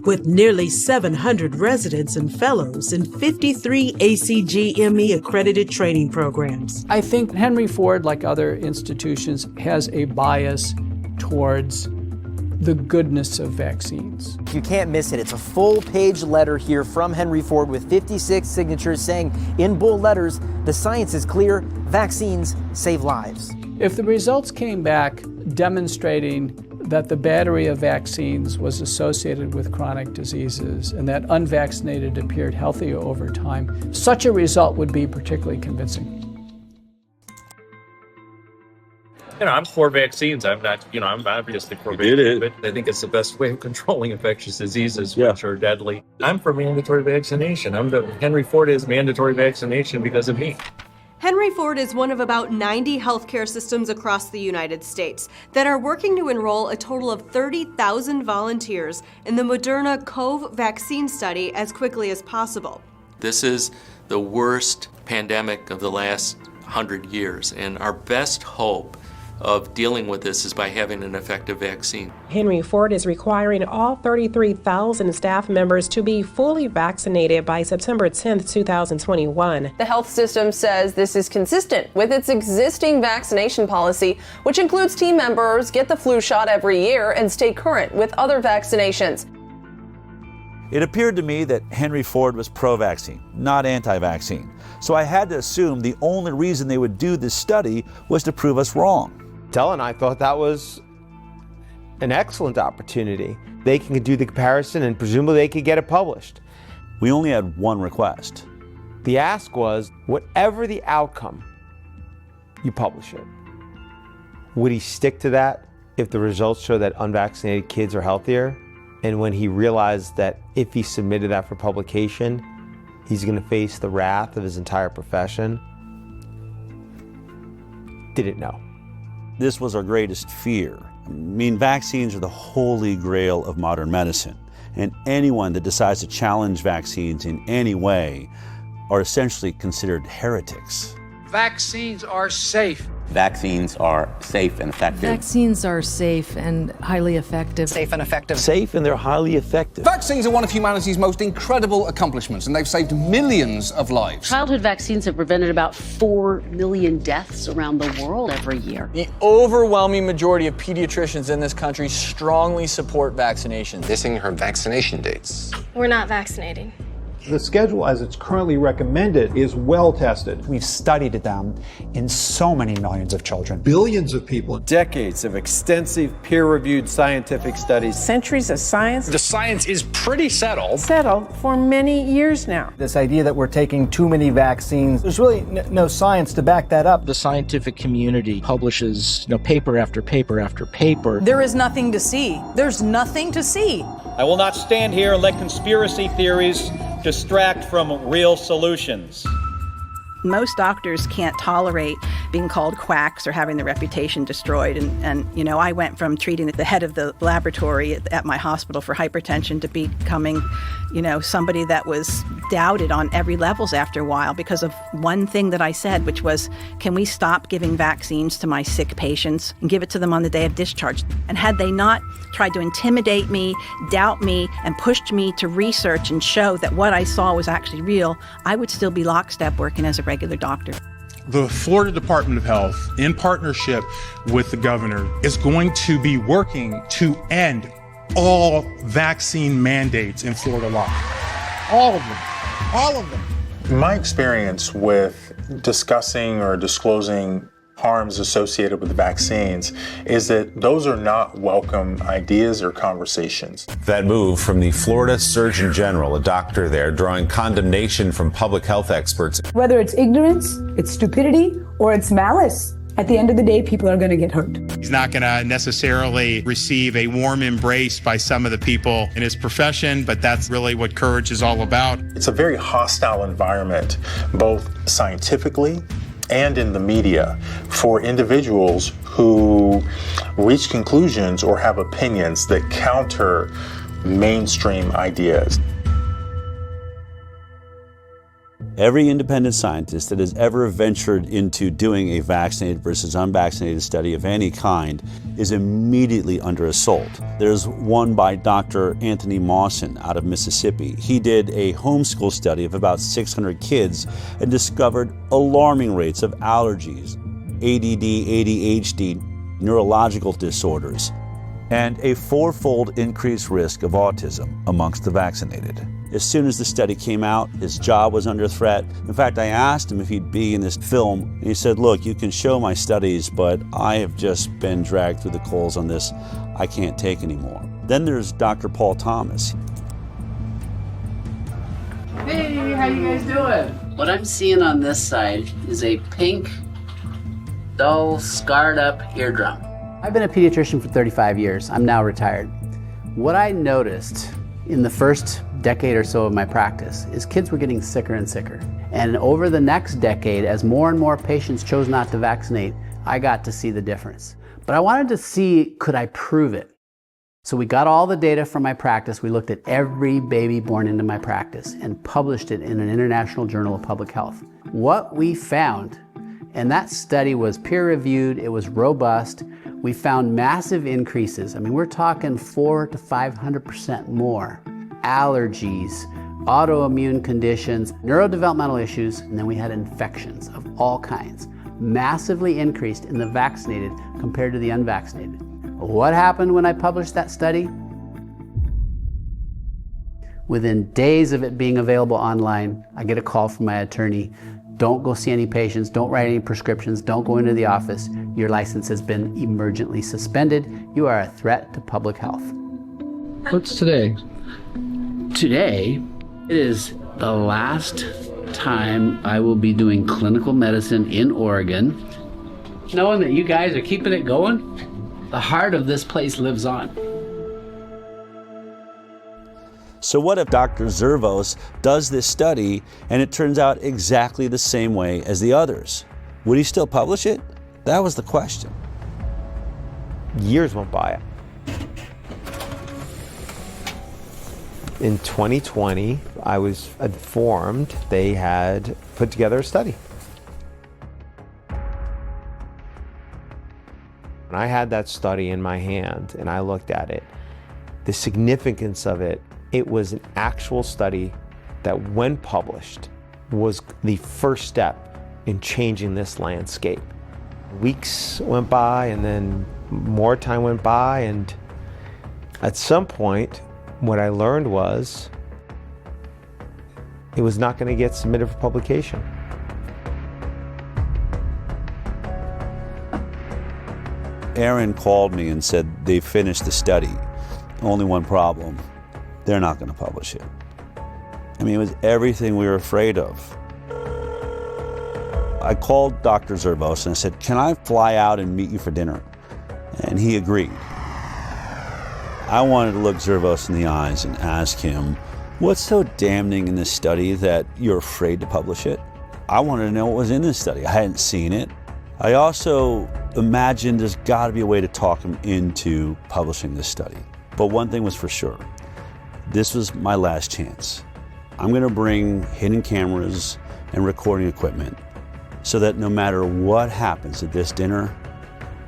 with nearly 700 residents and fellows in 53 ACGME accredited training programs. I think Henry Ford, like other institutions, has a bias towards the goodness of vaccines. You can't miss it. It's a full-page letter here from Henry Ford with 56 signatures saying in bold letters, the science is clear, vaccines save lives. If the results came back demonstrating that the battery of vaccines was associated with chronic diseases and that unvaccinated appeared healthier over time, such a result would be particularly convincing. I'm for vaccines. I'm not, I'm obviously for vaccines, but I think it's the best way of controlling infectious diseases, which are deadly. I'm for mandatory vaccination. Henry Ford is mandatory vaccination because of me. Henry Ford is one of about 90 healthcare systems across the United States that are working to enroll a total of 30,000 volunteers in the Moderna COV vaccine study as quickly as possible. This is the worst pandemic of the last 100 years, and our best hope of dealing with this is by having an effective vaccine. Henry Ford is requiring all 33,000 staff members to be fully vaccinated by September 10, 2021. The health system says this is consistent with its existing vaccination policy, which includes team members get the flu shot every year and stay current with other vaccinations. It appeared to me that Henry Ford was pro-vaccine, not anti-vaccine. So I had to assume the only reason they would do this study was to prove us wrong. Dell and I thought that was an excellent opportunity. They can do the comparison and presumably they could get it published. We only had one request. The ask was, whatever the outcome, you publish it. Would he stick to that if the results show that unvaccinated kids are healthier? And when he realized that if he submitted that for publication, he's going to face the wrath of his entire profession, didn't know. This was our greatest fear. I mean, vaccines are the holy grail of modern medicine, and anyone that decides to challenge vaccines in any way are essentially considered heretics. Vaccines are safe. Vaccines are safe and effective. Vaccines are safe and highly effective. Safe and effective. Safe and they're highly effective. Vaccines are one of humanity's most incredible accomplishments, and they've saved millions of lives. Childhood vaccines have prevented about 4 million deaths around the world every year. The overwhelming majority of pediatricians in this country strongly support vaccination. Missing her vaccination dates. We're not vaccinating. The schedule as it's currently recommended is well tested. We've studied them in so many millions of children. Billions of people. Decades of extensive peer-reviewed scientific studies. Centuries of science. The science is pretty settled. Settled for many years now. This idea that we're taking too many vaccines, there's really no science to back that up. The scientific community publishes paper after paper after paper. There is nothing to see. There's nothing to see. I will not stand here and let conspiracy theories distract from real solutions. Most doctors can't tolerate being called quacks or having their reputation destroyed. And I went from treating the head of the laboratory at my hospital for hypertension to becoming, somebody that was doubted on every levels after a while because of one thing that I said, which was, can we stop giving vaccines to my sick patients and give it to them on the day of discharge? And had they not tried to intimidate me, doubt me, and pushed me to research and show that what I saw was actually real, I would still be lockstep working as a regular doctor. The Florida Department of Health, in partnership with the governor, is going to be working to end all vaccine mandates in Florida law. All of them. All of them. My experience with discussing or disclosing harms associated with the vaccines is that those are not welcome ideas or conversations. That move from the Florida Surgeon General, a doctor there, drawing condemnation from public health experts. Whether it's ignorance, it's stupidity, or it's malice, at the end of the day, people are going to get hurt. He's not going to necessarily receive a warm embrace by some of the people in his profession, but that's really what courage is all about. It's a very hostile environment, both scientifically and in the media, for individuals who reach conclusions or have opinions that counter mainstream ideas. Every independent scientist that has ever ventured into doing a vaccinated versus unvaccinated study of any kind is immediately under assault. There's one by Dr. Anthony Mawson out of Mississippi. He did a homeschool study of about 600 kids and discovered alarming rates of allergies, ADD, ADHD, neurological disorders, and a 4-fold increased risk of autism amongst the vaccinated. As soon as the study came out, his job was under threat. In fact, I asked him if he'd be in this film, and he said, look, you can show my studies, but I have just been dragged through the coals on this. I can't take anymore. Then there's Dr. Paul Thomas. Hey, how you guys doing? What I'm seeing on this side is a pink dull, scarred up eardrum. I've been a pediatrician for 35 years. I'm now retired. What I noticed in the first decade or so of my practice is kids were getting sicker and sicker. And over the next decade, as more and more patients chose not to vaccinate, I got to see the difference. But I wanted to see, could I prove it? So we got all the data from my practice. We looked at every baby born into my practice and published it in an international journal of public health. What we found, and that study was peer-reviewed, it was robust, we found massive increases. I mean, we're talking 400 to 500% more. Allergies, autoimmune conditions, neurodevelopmental issues, and then we had infections of all kinds. Massively increased in the vaccinated compared to the unvaccinated. What happened when I published that study? Within days of it being available online, I get a call from my attorney. Don't go see any patients, don't write any prescriptions, don't go into the office. Your license has been emergently suspended. You are a threat to public health. What's today? Today, it is the last time I will be doing clinical medicine in Oregon. Knowing that you guys are keeping it going, the heart of this place lives on. So what if Dr. Zervos does this study and it turns out exactly the same way as the others? Would he still publish it? That was the question. Years went by. In 2020, I was informed they had put together a study. When I had that study in my hand and I looked at it, the significance of it, it was an actual study that, when published, was the first step in changing this landscape. Weeks went by and then more time went by, and at some point, what I learned was it was not going to get submitted for publication. Aaron called me and said they finished the study. Only one problem. They're not going to publish it. I mean, it was everything we were afraid of. I called Dr. Zervos and I said, can I fly out and meet you for dinner? And he agreed. I wanted to look Zervos in the eyes and ask him, what's so damning in this study that you're afraid to publish it? I wanted to know what was in this study. I hadn't seen it. I also imagined there's got to be a way to talk him into publishing this study. But one thing was for sure. This was my last chance. I'm going to bring hidden cameras and recording equipment so that no matter what happens at this dinner,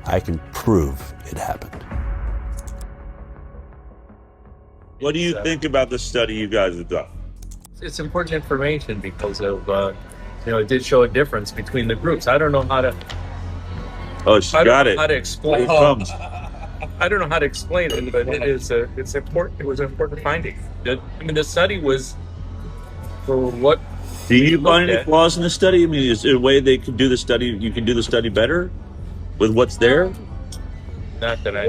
I can prove it happened. What do you think about the study you guys have done? It's important information because of, it did show a difference between the groups. I don't know how to. Oh, she got it. How to explain? I don't know how to explain it, but it's important. It was an important finding. I mean, the study was for what. Do you find any flaws in the study? I mean, is there a way they could do the study? You can do the study better with what's there? Not that I.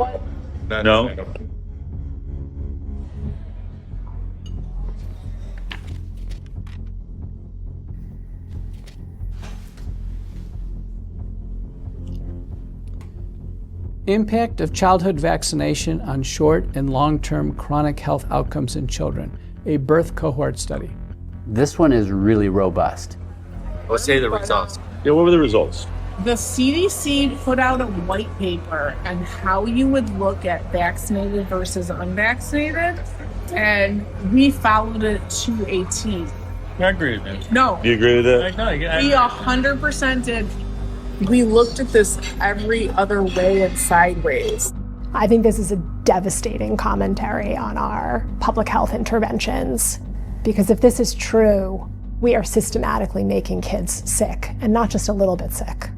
Not no. That I know. Impact of childhood vaccination on short and long-term chronic health outcomes in children, a birth cohort study. This one is really robust. Let's say the results. Yeah, what were the results? The CDC put out a white paper on how you would look at vaccinated versus unvaccinated, and we followed it to a T. I agree with that. No. Do you agree with that? No, we 100% did. We looked at this every other way and sideways. I think this is a devastating commentary on our public health interventions, because if this is true, we are systematically making kids sick, and not just a little bit sick,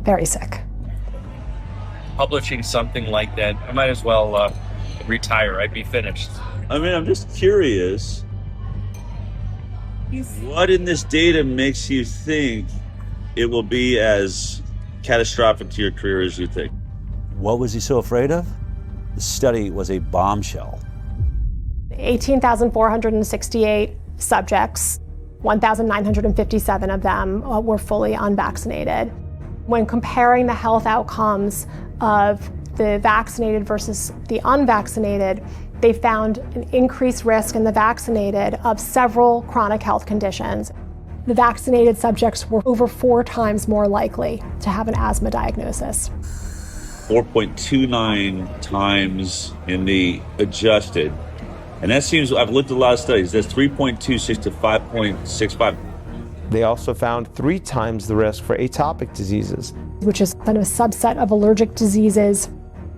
very sick. Publishing something like that, I might as well retire. I'd be finished. I mean, I'm just curious. What in this data makes you think it will be as catastrophic to your career as you think? What was he so afraid of? The study was a bombshell. 18,468 subjects, 1,957 of them were fully unvaccinated. When comparing the health outcomes of the vaccinated versus the unvaccinated, they found an increased risk in the vaccinated of several chronic health conditions. The vaccinated subjects were over 4 times more likely to have an asthma diagnosis. 4.29 times in the adjusted. And that seems, I've looked at a lot of studies, that's 3.26 to 5.65. They also found 3 times the risk for atopic diseases, which is kind of a subset of allergic diseases.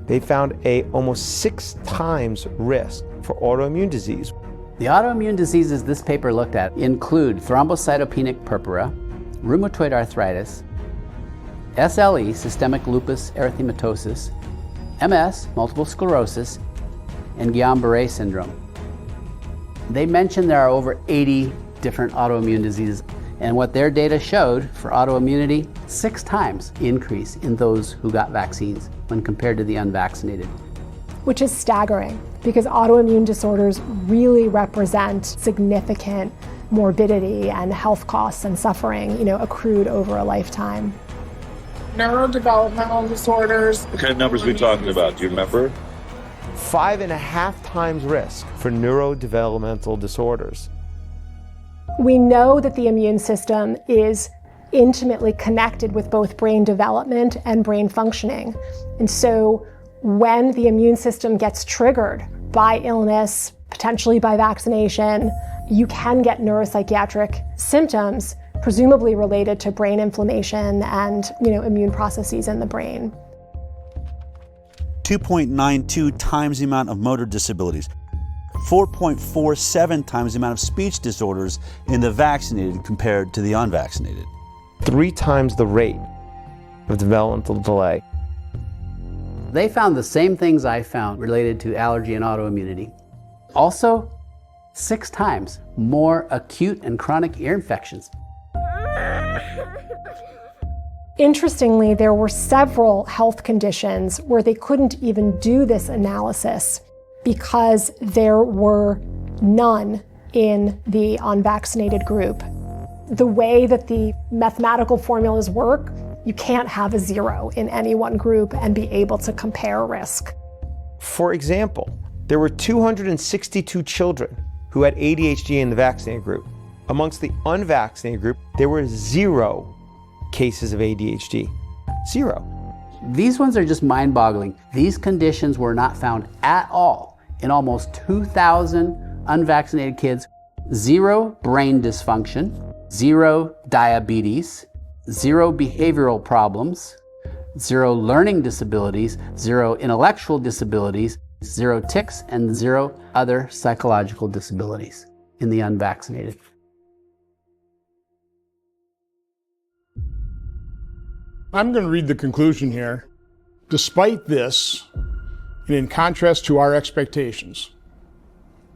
They found a almost 6 times risk for autoimmune disease. The autoimmune diseases this paper looked at include thrombocytopenic purpura, rheumatoid arthritis, SLE, systemic lupus erythematosus, MS, multiple sclerosis, and Guillain-Barré syndrome. They mentioned there are over 80 different autoimmune diseases, and what their data showed for autoimmunity, 6 times increase in those who got vaccines when compared to the unvaccinated. Which is staggering, because autoimmune disorders really represent significant morbidity and health costs and suffering, accrued over a lifetime. Neurodevelopmental disorders. What kind of numbers are we talking about? Do you remember? 5.5 times risk for neurodevelopmental disorders. We know that the immune system is intimately connected with both brain development and brain functioning. And so when the immune system gets triggered by illness, potentially by vaccination, you can get neuropsychiatric symptoms, presumably related to brain inflammation and immune processes in the brain. 2.92 times the amount of motor disabilities, 4.47 times the amount of speech disorders in the vaccinated compared to the unvaccinated. 3 times the rate of developmental delay. They found the same things I found related to allergy and autoimmunity. Also, 6 times more acute and chronic ear infections. Interestingly, there were several health conditions where they couldn't even do this analysis because there were none in the unvaccinated group. The way that the mathematical formulas work, you can't have a 0 in any one group and be able to compare risk. For example, there were 262 children who had ADHD in the vaccinated group. Amongst the unvaccinated group, there were 0 cases of ADHD. 0. These ones are just mind-boggling. These conditions were not found at all in almost 2,000 unvaccinated kids. 0 brain dysfunction, 0 diabetes, 0 behavioral problems, 0 learning disabilities, 0 intellectual disabilities, 0 tics, and 0 other psychological disabilities in the unvaccinated. I'm going to read the conclusion here. Despite this, and in contrast to our expectations,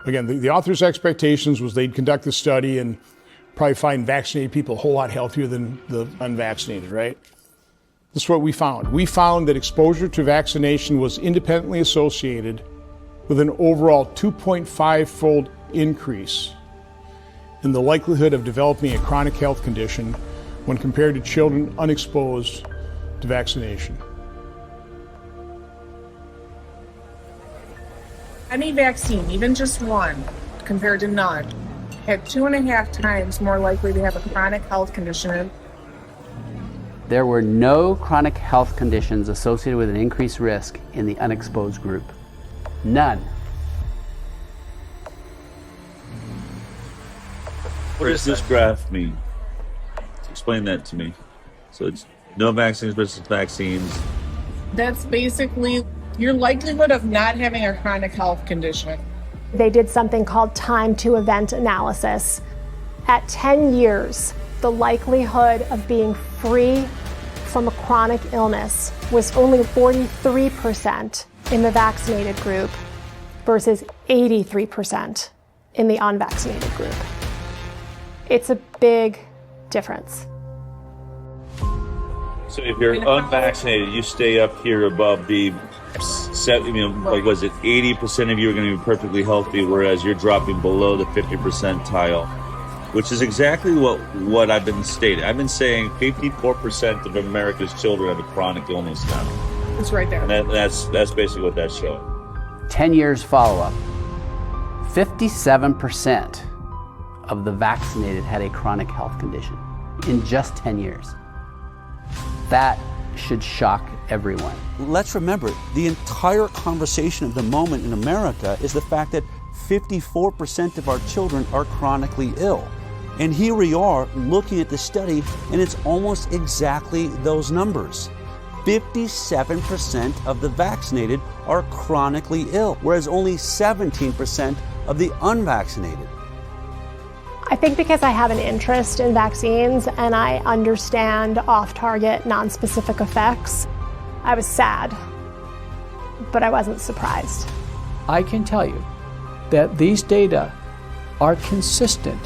again, the author's expectations was they'd conduct the study and probably find vaccinated people a whole lot healthier than the unvaccinated, right? This is what we found. We found that exposure to vaccination was independently associated with an overall 2.5-fold increase in the likelihood of developing a chronic health condition when compared to children unexposed to vaccination. Any vaccine, even just one, compared to none, had 2.5 times more likely to have a chronic health condition. There were no chronic health conditions associated with an increased risk in the unexposed group. None. What does this graph mean? Explain that to me. So it's no vaccines versus vaccines. That's basically your likelihood of not having a chronic health condition. They did something called time to event analysis. At 10 years, the likelihood of being free from a chronic illness was only 43% in the vaccinated group versus 83% in the unvaccinated group. It's a big difference. So if you're unvaccinated, you stay up here above the, like was it 80% of you are going to be perfectly healthy, whereas you're dropping below the 50 percentile which is exactly what I've been stating. I've been saying 54% of America's children have a chronic illness now. It's right there. And that's basically what that's showing. 10 years follow-up, 57% of the vaccinated had a chronic health condition in just 10 years. That should shock everyone. Let's remember, the entire conversation of the moment in America is the fact that 54% of our children are chronically ill. And here we are looking at the study, and it's almost exactly those numbers. 57% of the vaccinated are chronically ill, whereas only 17% of the unvaccinated. I think because I have an interest in vaccines and I understand off-target, non-specific effects, I was sad, but I wasn't surprised. I can tell you that these data are consistent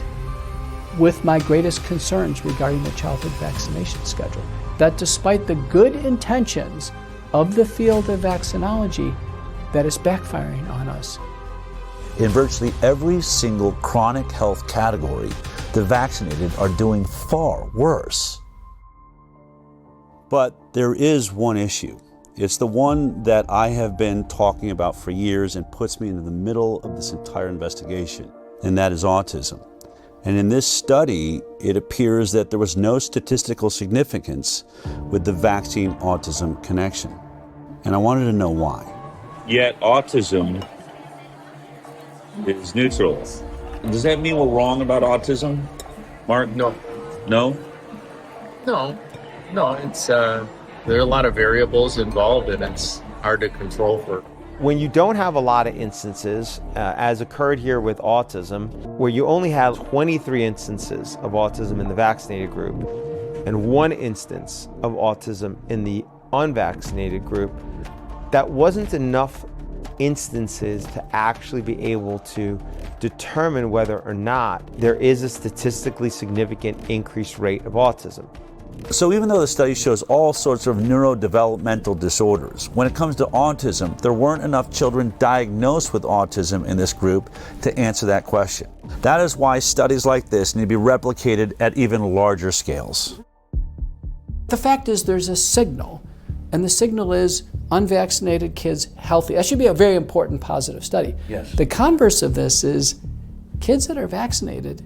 with my greatest concerns regarding the childhood vaccination schedule. That despite the good intentions of the field of vaccinology, that is backfiring on us. In virtually every single chronic health category, the vaccinated are doing far worse. But there is one issue. It's the one that I have been talking about for years and puts me into the middle of this entire investigation, and that is autism. And in this study, it appears that there was no statistical significance with the vaccine-autism connection. And I wanted to know why. Yet autism is neutral. Does that mean we're wrong about autism, Mark? No. No? No. It's there are a lot of variables involved, and it's hard to control for. When you don't have a lot of instances, as occurred here with autism, where you only have 23 instances of autism in the vaccinated group and 1 instance of autism in the unvaccinated group, that wasn't enough instances to actually be able to determine whether or not there is a statistically significant increased rate of autism. So even though the study shows all sorts of neurodevelopmental disorders, when it comes to autism, there weren't enough children diagnosed with autism in this group to answer that question. That is why studies like this need to be replicated at even larger scales. The fact is there's a signal, and the signal is unvaccinated kids healthy. That should be a very important positive study. Yes. The converse of this is kids that are vaccinated,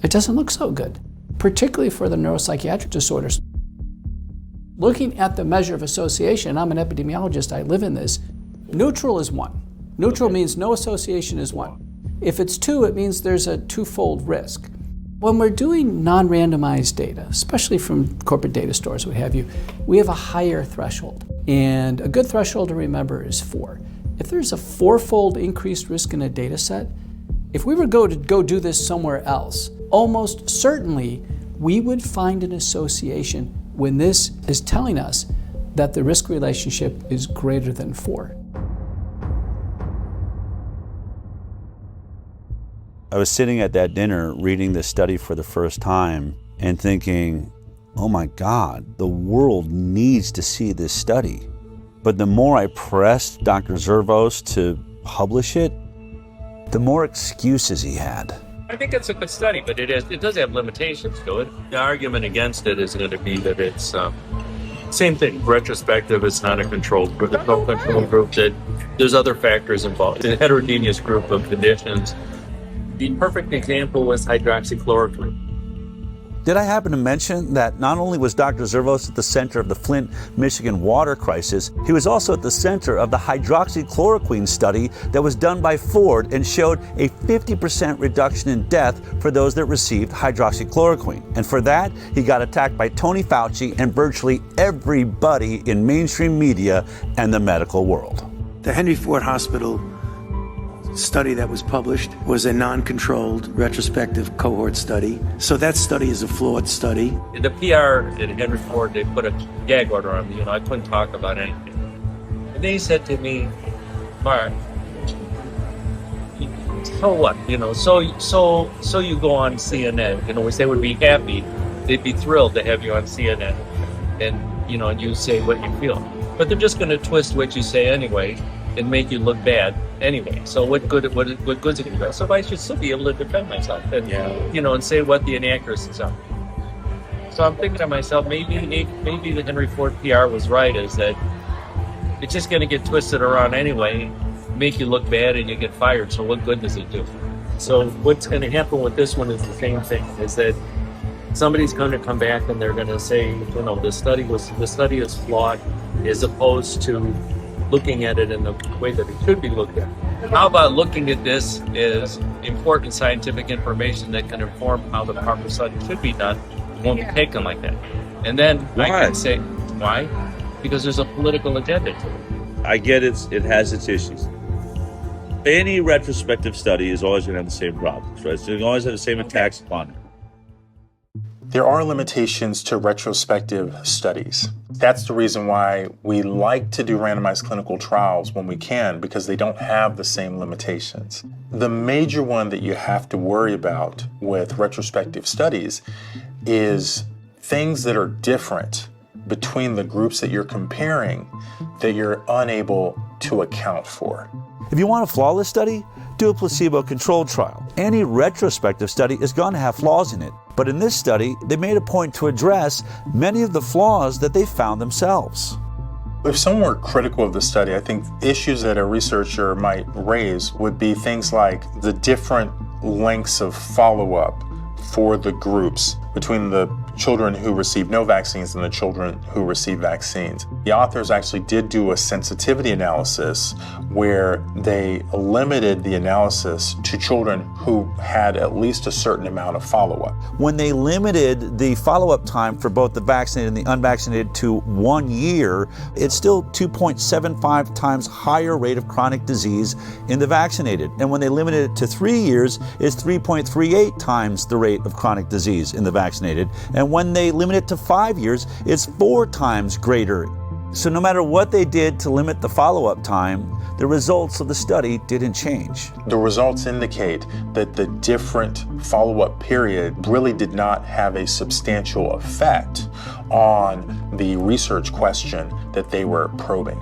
it doesn't look so good, particularly for the neuropsychiatric disorders. Looking at the measure of association, I'm an epidemiologist, I live in this, neutral is 1. Neutral means no association is 1. If it's 2, it means there's a 2-fold risk. When we're doing non-randomized data, especially from corporate data stores, what have you, we have a higher threshold. And a good threshold to remember is 4. If there's a 4-fold increased risk in a data set, if we were to go do this somewhere else, almost certainly we would find an association when this is telling us that the risk relationship is greater than 4. I was sitting at that dinner reading this study for the first time and thinking, oh my God, the world needs to see this study. But the more I pressed Dr. Zervos to publish it, the more excuses he had. I think it's a good study, but it does have limitations to it. The argument against it is going to be that it's same thing. Retrospective, it's not a controlled group. There's no control group. There's other factors involved. It's a heterogeneous group of conditions. The perfect example was hydroxychloroquine. Did I happen to mention that not only was Dr. Zervos at the center of the Flint, Michigan water crisis, he was also at the center of the hydroxychloroquine study that was done by Ford and showed a 50% reduction in death for those that received hydroxychloroquine. And for that, he got attacked by Tony Fauci and virtually everybody in mainstream media and the medical world. The Henry Ford Hospital study that was published was a non-controlled retrospective cohort study. So that study is a flawed study. In the PR at Henry Ford, they put a gag order on me. I couldn't talk about anything. And they said to me, Mark, so what? So you go on CNN, which they would be happy. They'd be thrilled to have you on CNN. And, and you say what you feel. But they're just going to twist what you say anyway. and make you look bad anyway. So what good is it going to do? So I should still be able to defend myself and and say what the inaccuracies are. So I'm thinking to myself, maybe the Henry Ford PR was right, is that it's just going to get twisted around anyway, make you look bad, and you get fired. So what good does it do? So what's going to happen with this one is the same thing, is that somebody's going to come back and they're going to say, the study is flawed, as opposed to looking at it in the way that it should be looked at. How about looking at this as important scientific information that can inform how the proper study should be done? It won't be taken like that. And then I can say, why? Because there's a political agenda to it. I get it has its issues. Any retrospective study is always going to have the same problems, right? So you always have the same attacks upon it. There are limitations to retrospective studies. That's the reason why we like to do randomized clinical trials when we can, because they don't have the same limitations. The major one that you have to worry about with retrospective studies is things that are different between the groups that you're comparing that you're unable to account for. If you want a flawless study, do a placebo-controlled trial. Any retrospective study is going to have flaws in it. But in this study, they made a point to address many of the flaws that they found themselves. If someone were critical of the study, I think issues that a researcher might raise would be things like the different lengths of follow-up for the groups between the children who received no vaccines and the children who received vaccines. The authors actually did do a sensitivity analysis where they limited the analysis to children who had at least a certain amount of follow-up. When they limited the follow-up time for both the vaccinated and the unvaccinated to 1 year, it's still 2.75 times higher rate of chronic disease in the vaccinated. And when they limited it to 3 years, it's 3.38 times the rate of chronic disease in the vaccinated. And when they limit it to 5 years, it's 4 times greater. So no matter what they did to limit the follow-up time, the results of the study didn't change. The results indicate that the different follow-up period really did not have a substantial effect on the research question that they were probing.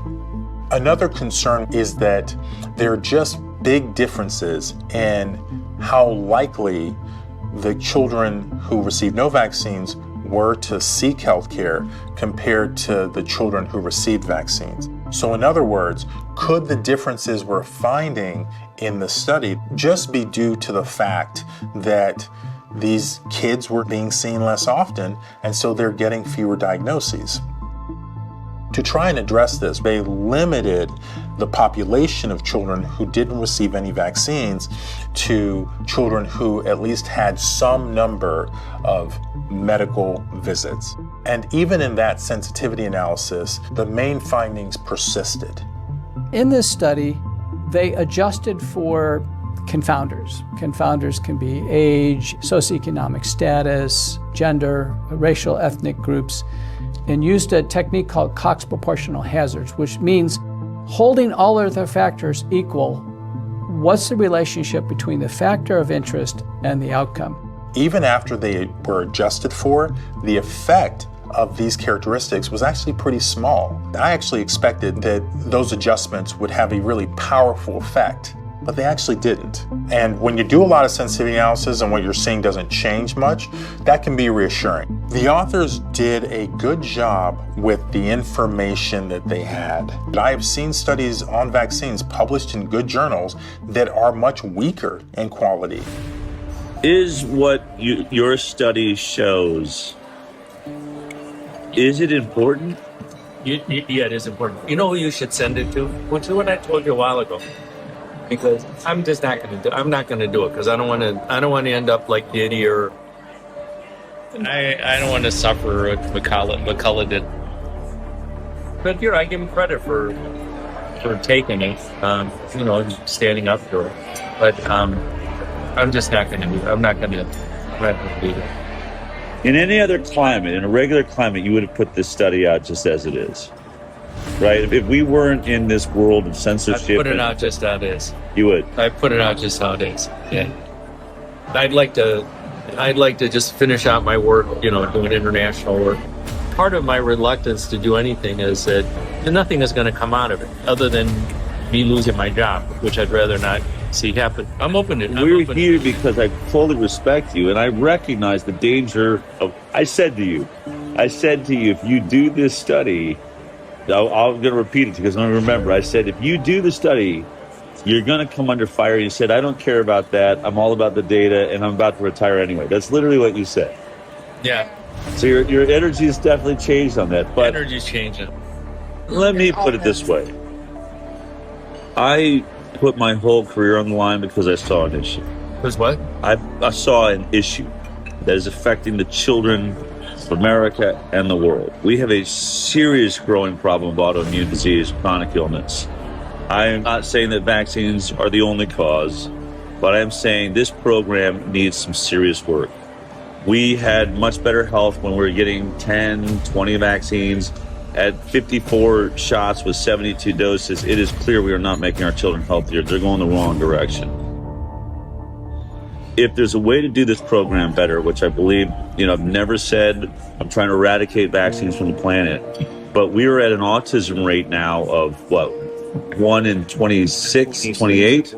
Another concern is that there are just big differences in how likely the children who received no vaccines were to seek health care compared to the children who received vaccines. So in other words, could the differences we're finding in the study just be due to the fact that these kids were being seen less often, and so they're getting fewer diagnoses? To try and address this, they limited the population of children who didn't receive any vaccines to children who at least had some number of medical visits. And even in that sensitivity analysis, the main findings persisted. In this study, they adjusted for confounders. Confounders can be age, socioeconomic status, gender, racial, ethnic groups, and used a technique called Cox proportional hazards, which means holding all of the factors equal, what's the relationship between the factor of interest and the outcome? Even after they were adjusted for, the effect of these characteristics was actually pretty small. I actually expected that those adjustments would have a really powerful effect, but they actually didn't. And when you do a lot of sensitivity analysis and what you're seeing doesn't change much, that can be reassuring. The authors did a good job with the information that they had. I have seen studies on vaccines published in good journals that are much weaker in quality. Is what your study shows, is it important? Yeah, it is important. You know who you should send it to? Which is what I told you a while ago. Because I'm just not going to do. I'm not going to do it because I don't want to end up like Diddy or. I don't want to suffer what McCullough did. But I give him credit for taking it. Standing up to it. But I'm just not going to do it. I'm not going to replicate it. In any other climate, in a regular climate, you would have put this study out just as it is. Right? If we weren't in this world of censorship... I'd put it out just how it is. You would? I'd put it out just how it is, yeah. I'd like to just finish out my work, doing international work. Part of my reluctance to do anything is that nothing is going to come out of it other than, me losing my job, which I'd rather not see happen. I'm open to it. We're here because I fully respect you, and I recognize the danger of. I said to you, if you do this study, I'm going to repeat it because I remember. I said, if you do the study, you're going to come under fire. You said, I don't care about that. I'm all about the data, and I'm about to retire anyway. That's literally what you said. Yeah. So your energy has definitely changed on that. But energy's changing. Let me put it this way. I put my whole career on the line because I saw an issue. Because what? I saw an issue that is affecting the children of America and the world. We have a serious growing problem of autoimmune disease, chronic illness. I am not saying that vaccines are the only cause, but I am saying this program needs some serious work. We had much better health when we were getting 10, 20 vaccines. At 54 shots with 72 doses, it is clear we are not making our children healthier. They're going the wrong direction. If there's a way to do this program better, which I believe, I've never said I'm trying to eradicate vaccines from the planet, but we are at an autism rate now of 1 in 26, 28.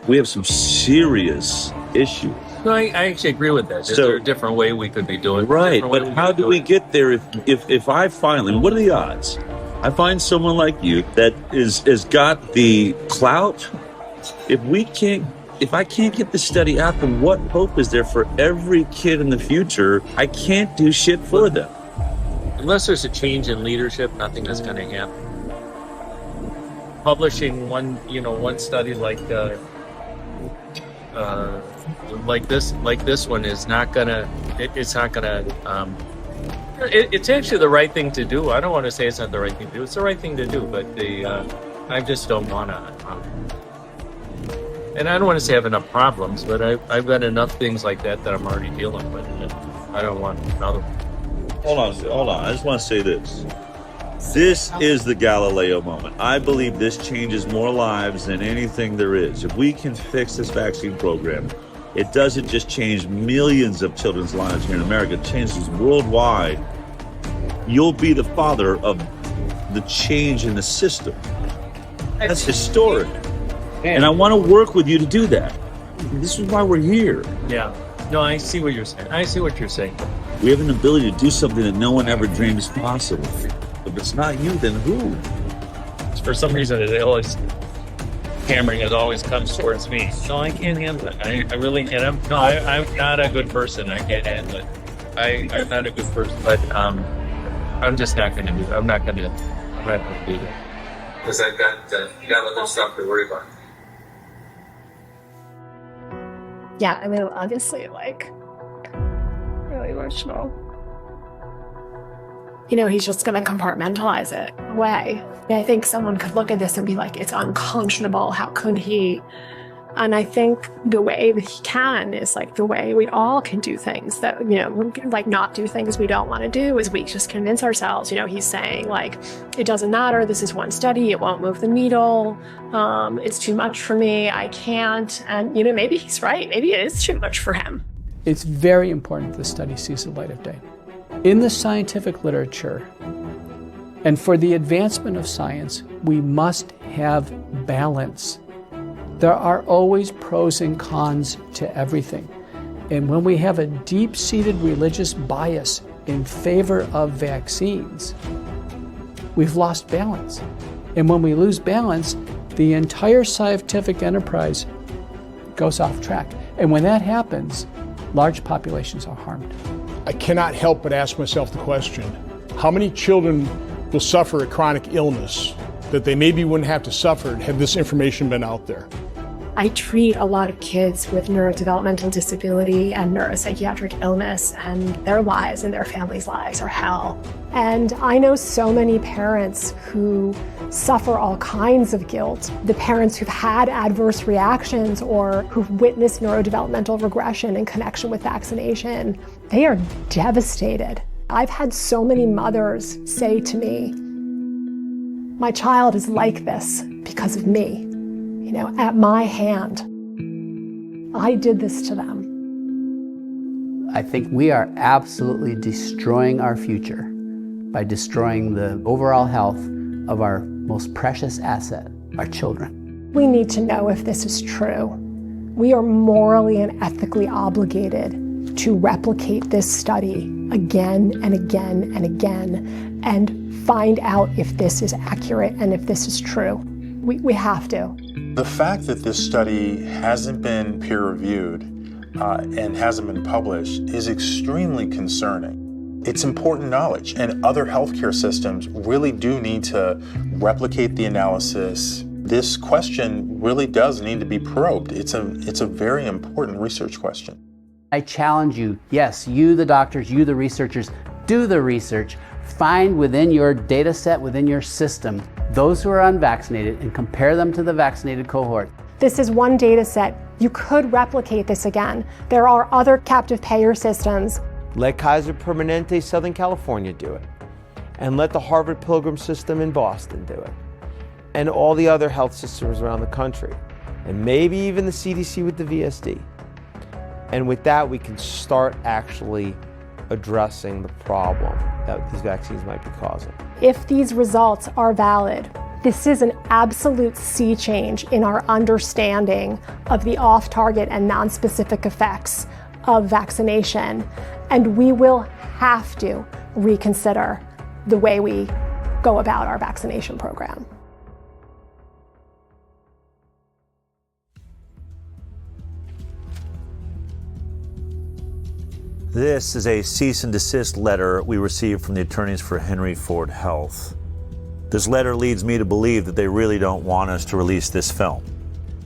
We have some serious issues. No, I actually agree with that. Is there a different way we could be doing it? Right, but how do we get there if I finally, what are the odds? I find someone like you that is got the clout. If I can't get the study out, then what hope is there for every kid in the future? I can't do shit for them. Unless there's a change in leadership, nothing is going to happen. Publishing one study like this one is not gonna. It's not gonna. It's actually the right thing to do. I don't want to say it's not the right thing to do. It's the right thing to do, but I just don't want to. And I don't want to say I have enough problems, but I've got enough things like that I'm already dealing with. And I don't want another one. Hold on. I just want to say this. This is the Galileo moment. I believe this changes more lives than anything there is. If we can fix this vaccine program, it doesn't just change millions of children's lives here in America, it changes worldwide. You'll be the father of the change in the system. That's historic. And I want to work with you to do that. This is why we're here. Yeah. No, I see what you're saying. We have an ability to do something that no one ever dreamed is possible. If it's not you, then who? For some reason, it always comes towards me. No, I can't handle it. I really can't. I'm not a good person. I can't handle it. I'm not a good person, but I'm just not going to do it. I'm not going to do it. Because I've got other stuff to worry about. Yeah, I mean, obviously, really emotional. He's just going to compartmentalize it away. I think someone could look at this and be like, it's unconscionable. How could he? And I think the way that he can is the way we all can do things that, not do things we don't want to do is we just convince ourselves, he's saying it doesn't matter. This is one study. It won't move the needle. It's too much for me. I can't. And, maybe he's right. Maybe it is too much for him. It's very important the study sees the light of day. In the scientific literature, and for the advancement of science, we must have balance. There are always pros and cons to everything. And when we have a deep-seated religious bias in favor of vaccines, we've lost balance. And when we lose balance, the entire scientific enterprise goes off track. And when that happens, large populations are harmed. I cannot help but ask myself the question, how many children will suffer a chronic illness that they maybe wouldn't have to suffer had this information been out there? I treat a lot of kids with neurodevelopmental disability and neuropsychiatric illness, and their lives and their families' lives are hell. And I know so many parents who suffer all kinds of guilt. The parents who've had adverse reactions or who've witnessed neurodevelopmental regression in connection with vaccination, they are devastated. I've had so many mothers say to me, my child is like this because of me. At my hand, I did this to them. I think we are absolutely destroying our future by destroying the overall health of our most precious asset, our children. We need to know if this is true. We are morally and ethically obligated to replicate this study again and again and again and find out if this is accurate and if this is true. We have to. The fact that this study hasn't been peer-reviewed and hasn't been published is extremely concerning. It's important knowledge, and other healthcare systems really do need to replicate the analysis. This question really does need to be probed. It's a very important research question. I challenge you, yes, you the doctors, you the researchers, do the research. Find within your data set, within your system, those who are unvaccinated and compare them to the vaccinated cohort. This is one data set. You could replicate this again. There are other captive payer systems. Let Kaiser Permanente Southern California do it. And let the Harvard Pilgrim system in Boston do it. And all the other health systems around the country. And maybe even the CDC with the VSD. And with that, we can start actually addressing the problem that these vaccines might be causing. If these results are valid, this is an absolute sea change in our understanding of the off-target and non-specific effects of vaccination. And we will have to reconsider the way we go about our vaccination program. This is a cease and desist letter we received from the attorneys for Henry Ford Health. This letter leads me to believe that they really don't want us to release this film.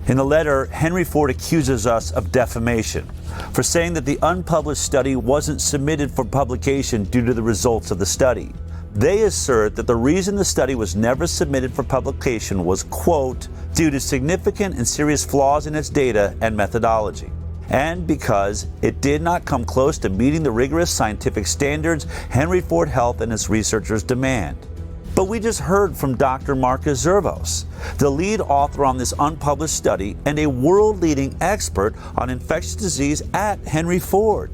In the letter, Henry Ford accuses us of defamation for saying that the unpublished study wasn't submitted for publication due to the results of the study. They assert that the reason the study was never submitted for publication was, quote, due to significant and serious flaws in its data and methodology, and because it did not come close to meeting the rigorous scientific standards Henry Ford Health and its researchers demand. But we just heard from Dr. Marcus Zervos, the lead author on this unpublished study and a world-leading expert on infectious disease at Henry Ford.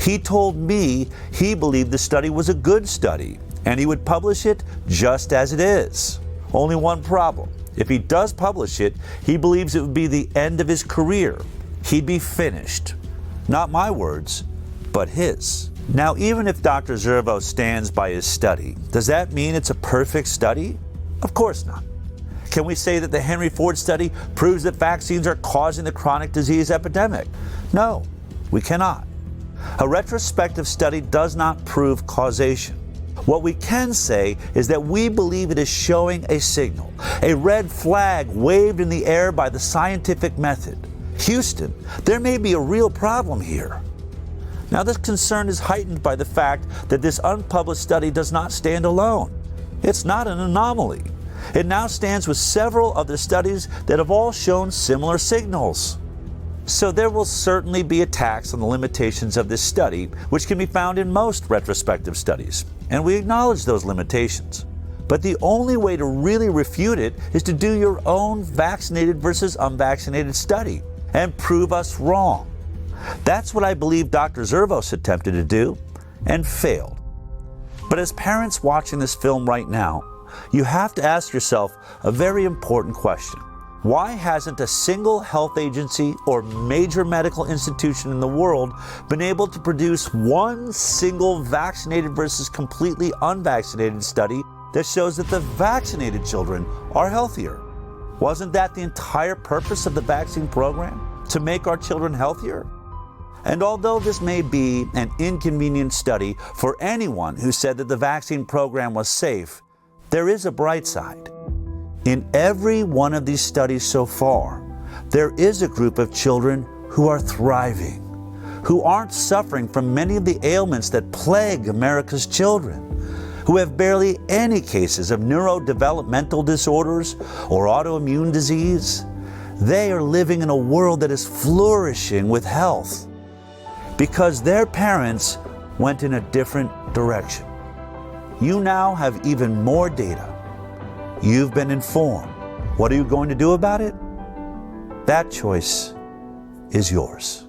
He told me he believed the study was a good study and he would publish it just as it is. Only one problem. If he does publish it, he believes it would be the end of his career. He'd be finished. Not my words, but his. Now, even if Dr. Zervos stands by his study, does that mean it's a perfect study? Of course not. Can we say that the Henry Ford study proves that vaccines are causing the chronic disease epidemic? No, we cannot. A retrospective study does not prove causation. What we can say is that we believe it is showing a signal, a red flag waved in the air by the scientific method. Houston, there may be a real problem here. Now, this concern is heightened by the fact that this unpublished study does not stand alone. It's not an anomaly. It now stands with several other studies that have all shown similar signals. So there will certainly be attacks on the limitations of this study, which can be found in most retrospective studies, and we acknowledge those limitations. But the only way to really refute it is to do your own vaccinated versus unvaccinated study and prove us wrong. That's what I believe Dr. Zervos attempted to do and failed. But as parents watching this film right now, you have to ask yourself a very important question. Why hasn't a single health agency or major medical institution in the world been able to produce one single vaccinated versus completely unvaccinated study that shows that the vaccinated children are healthier? Wasn't that the entire purpose of the vaccine program? To make our children healthier? And although this may be an inconvenient study for anyone who said that the vaccine program was safe, there is a bright side. In every one of these studies so far, there is a group of children who are thriving, who aren't suffering from many of the ailments that plague America's children, who have barely any cases of neurodevelopmental disorders or autoimmune disease. They are living in a world that is flourishing with health because their parents went in a different direction. You now have even more data. You've been informed. What are you going to do about it? That choice is yours.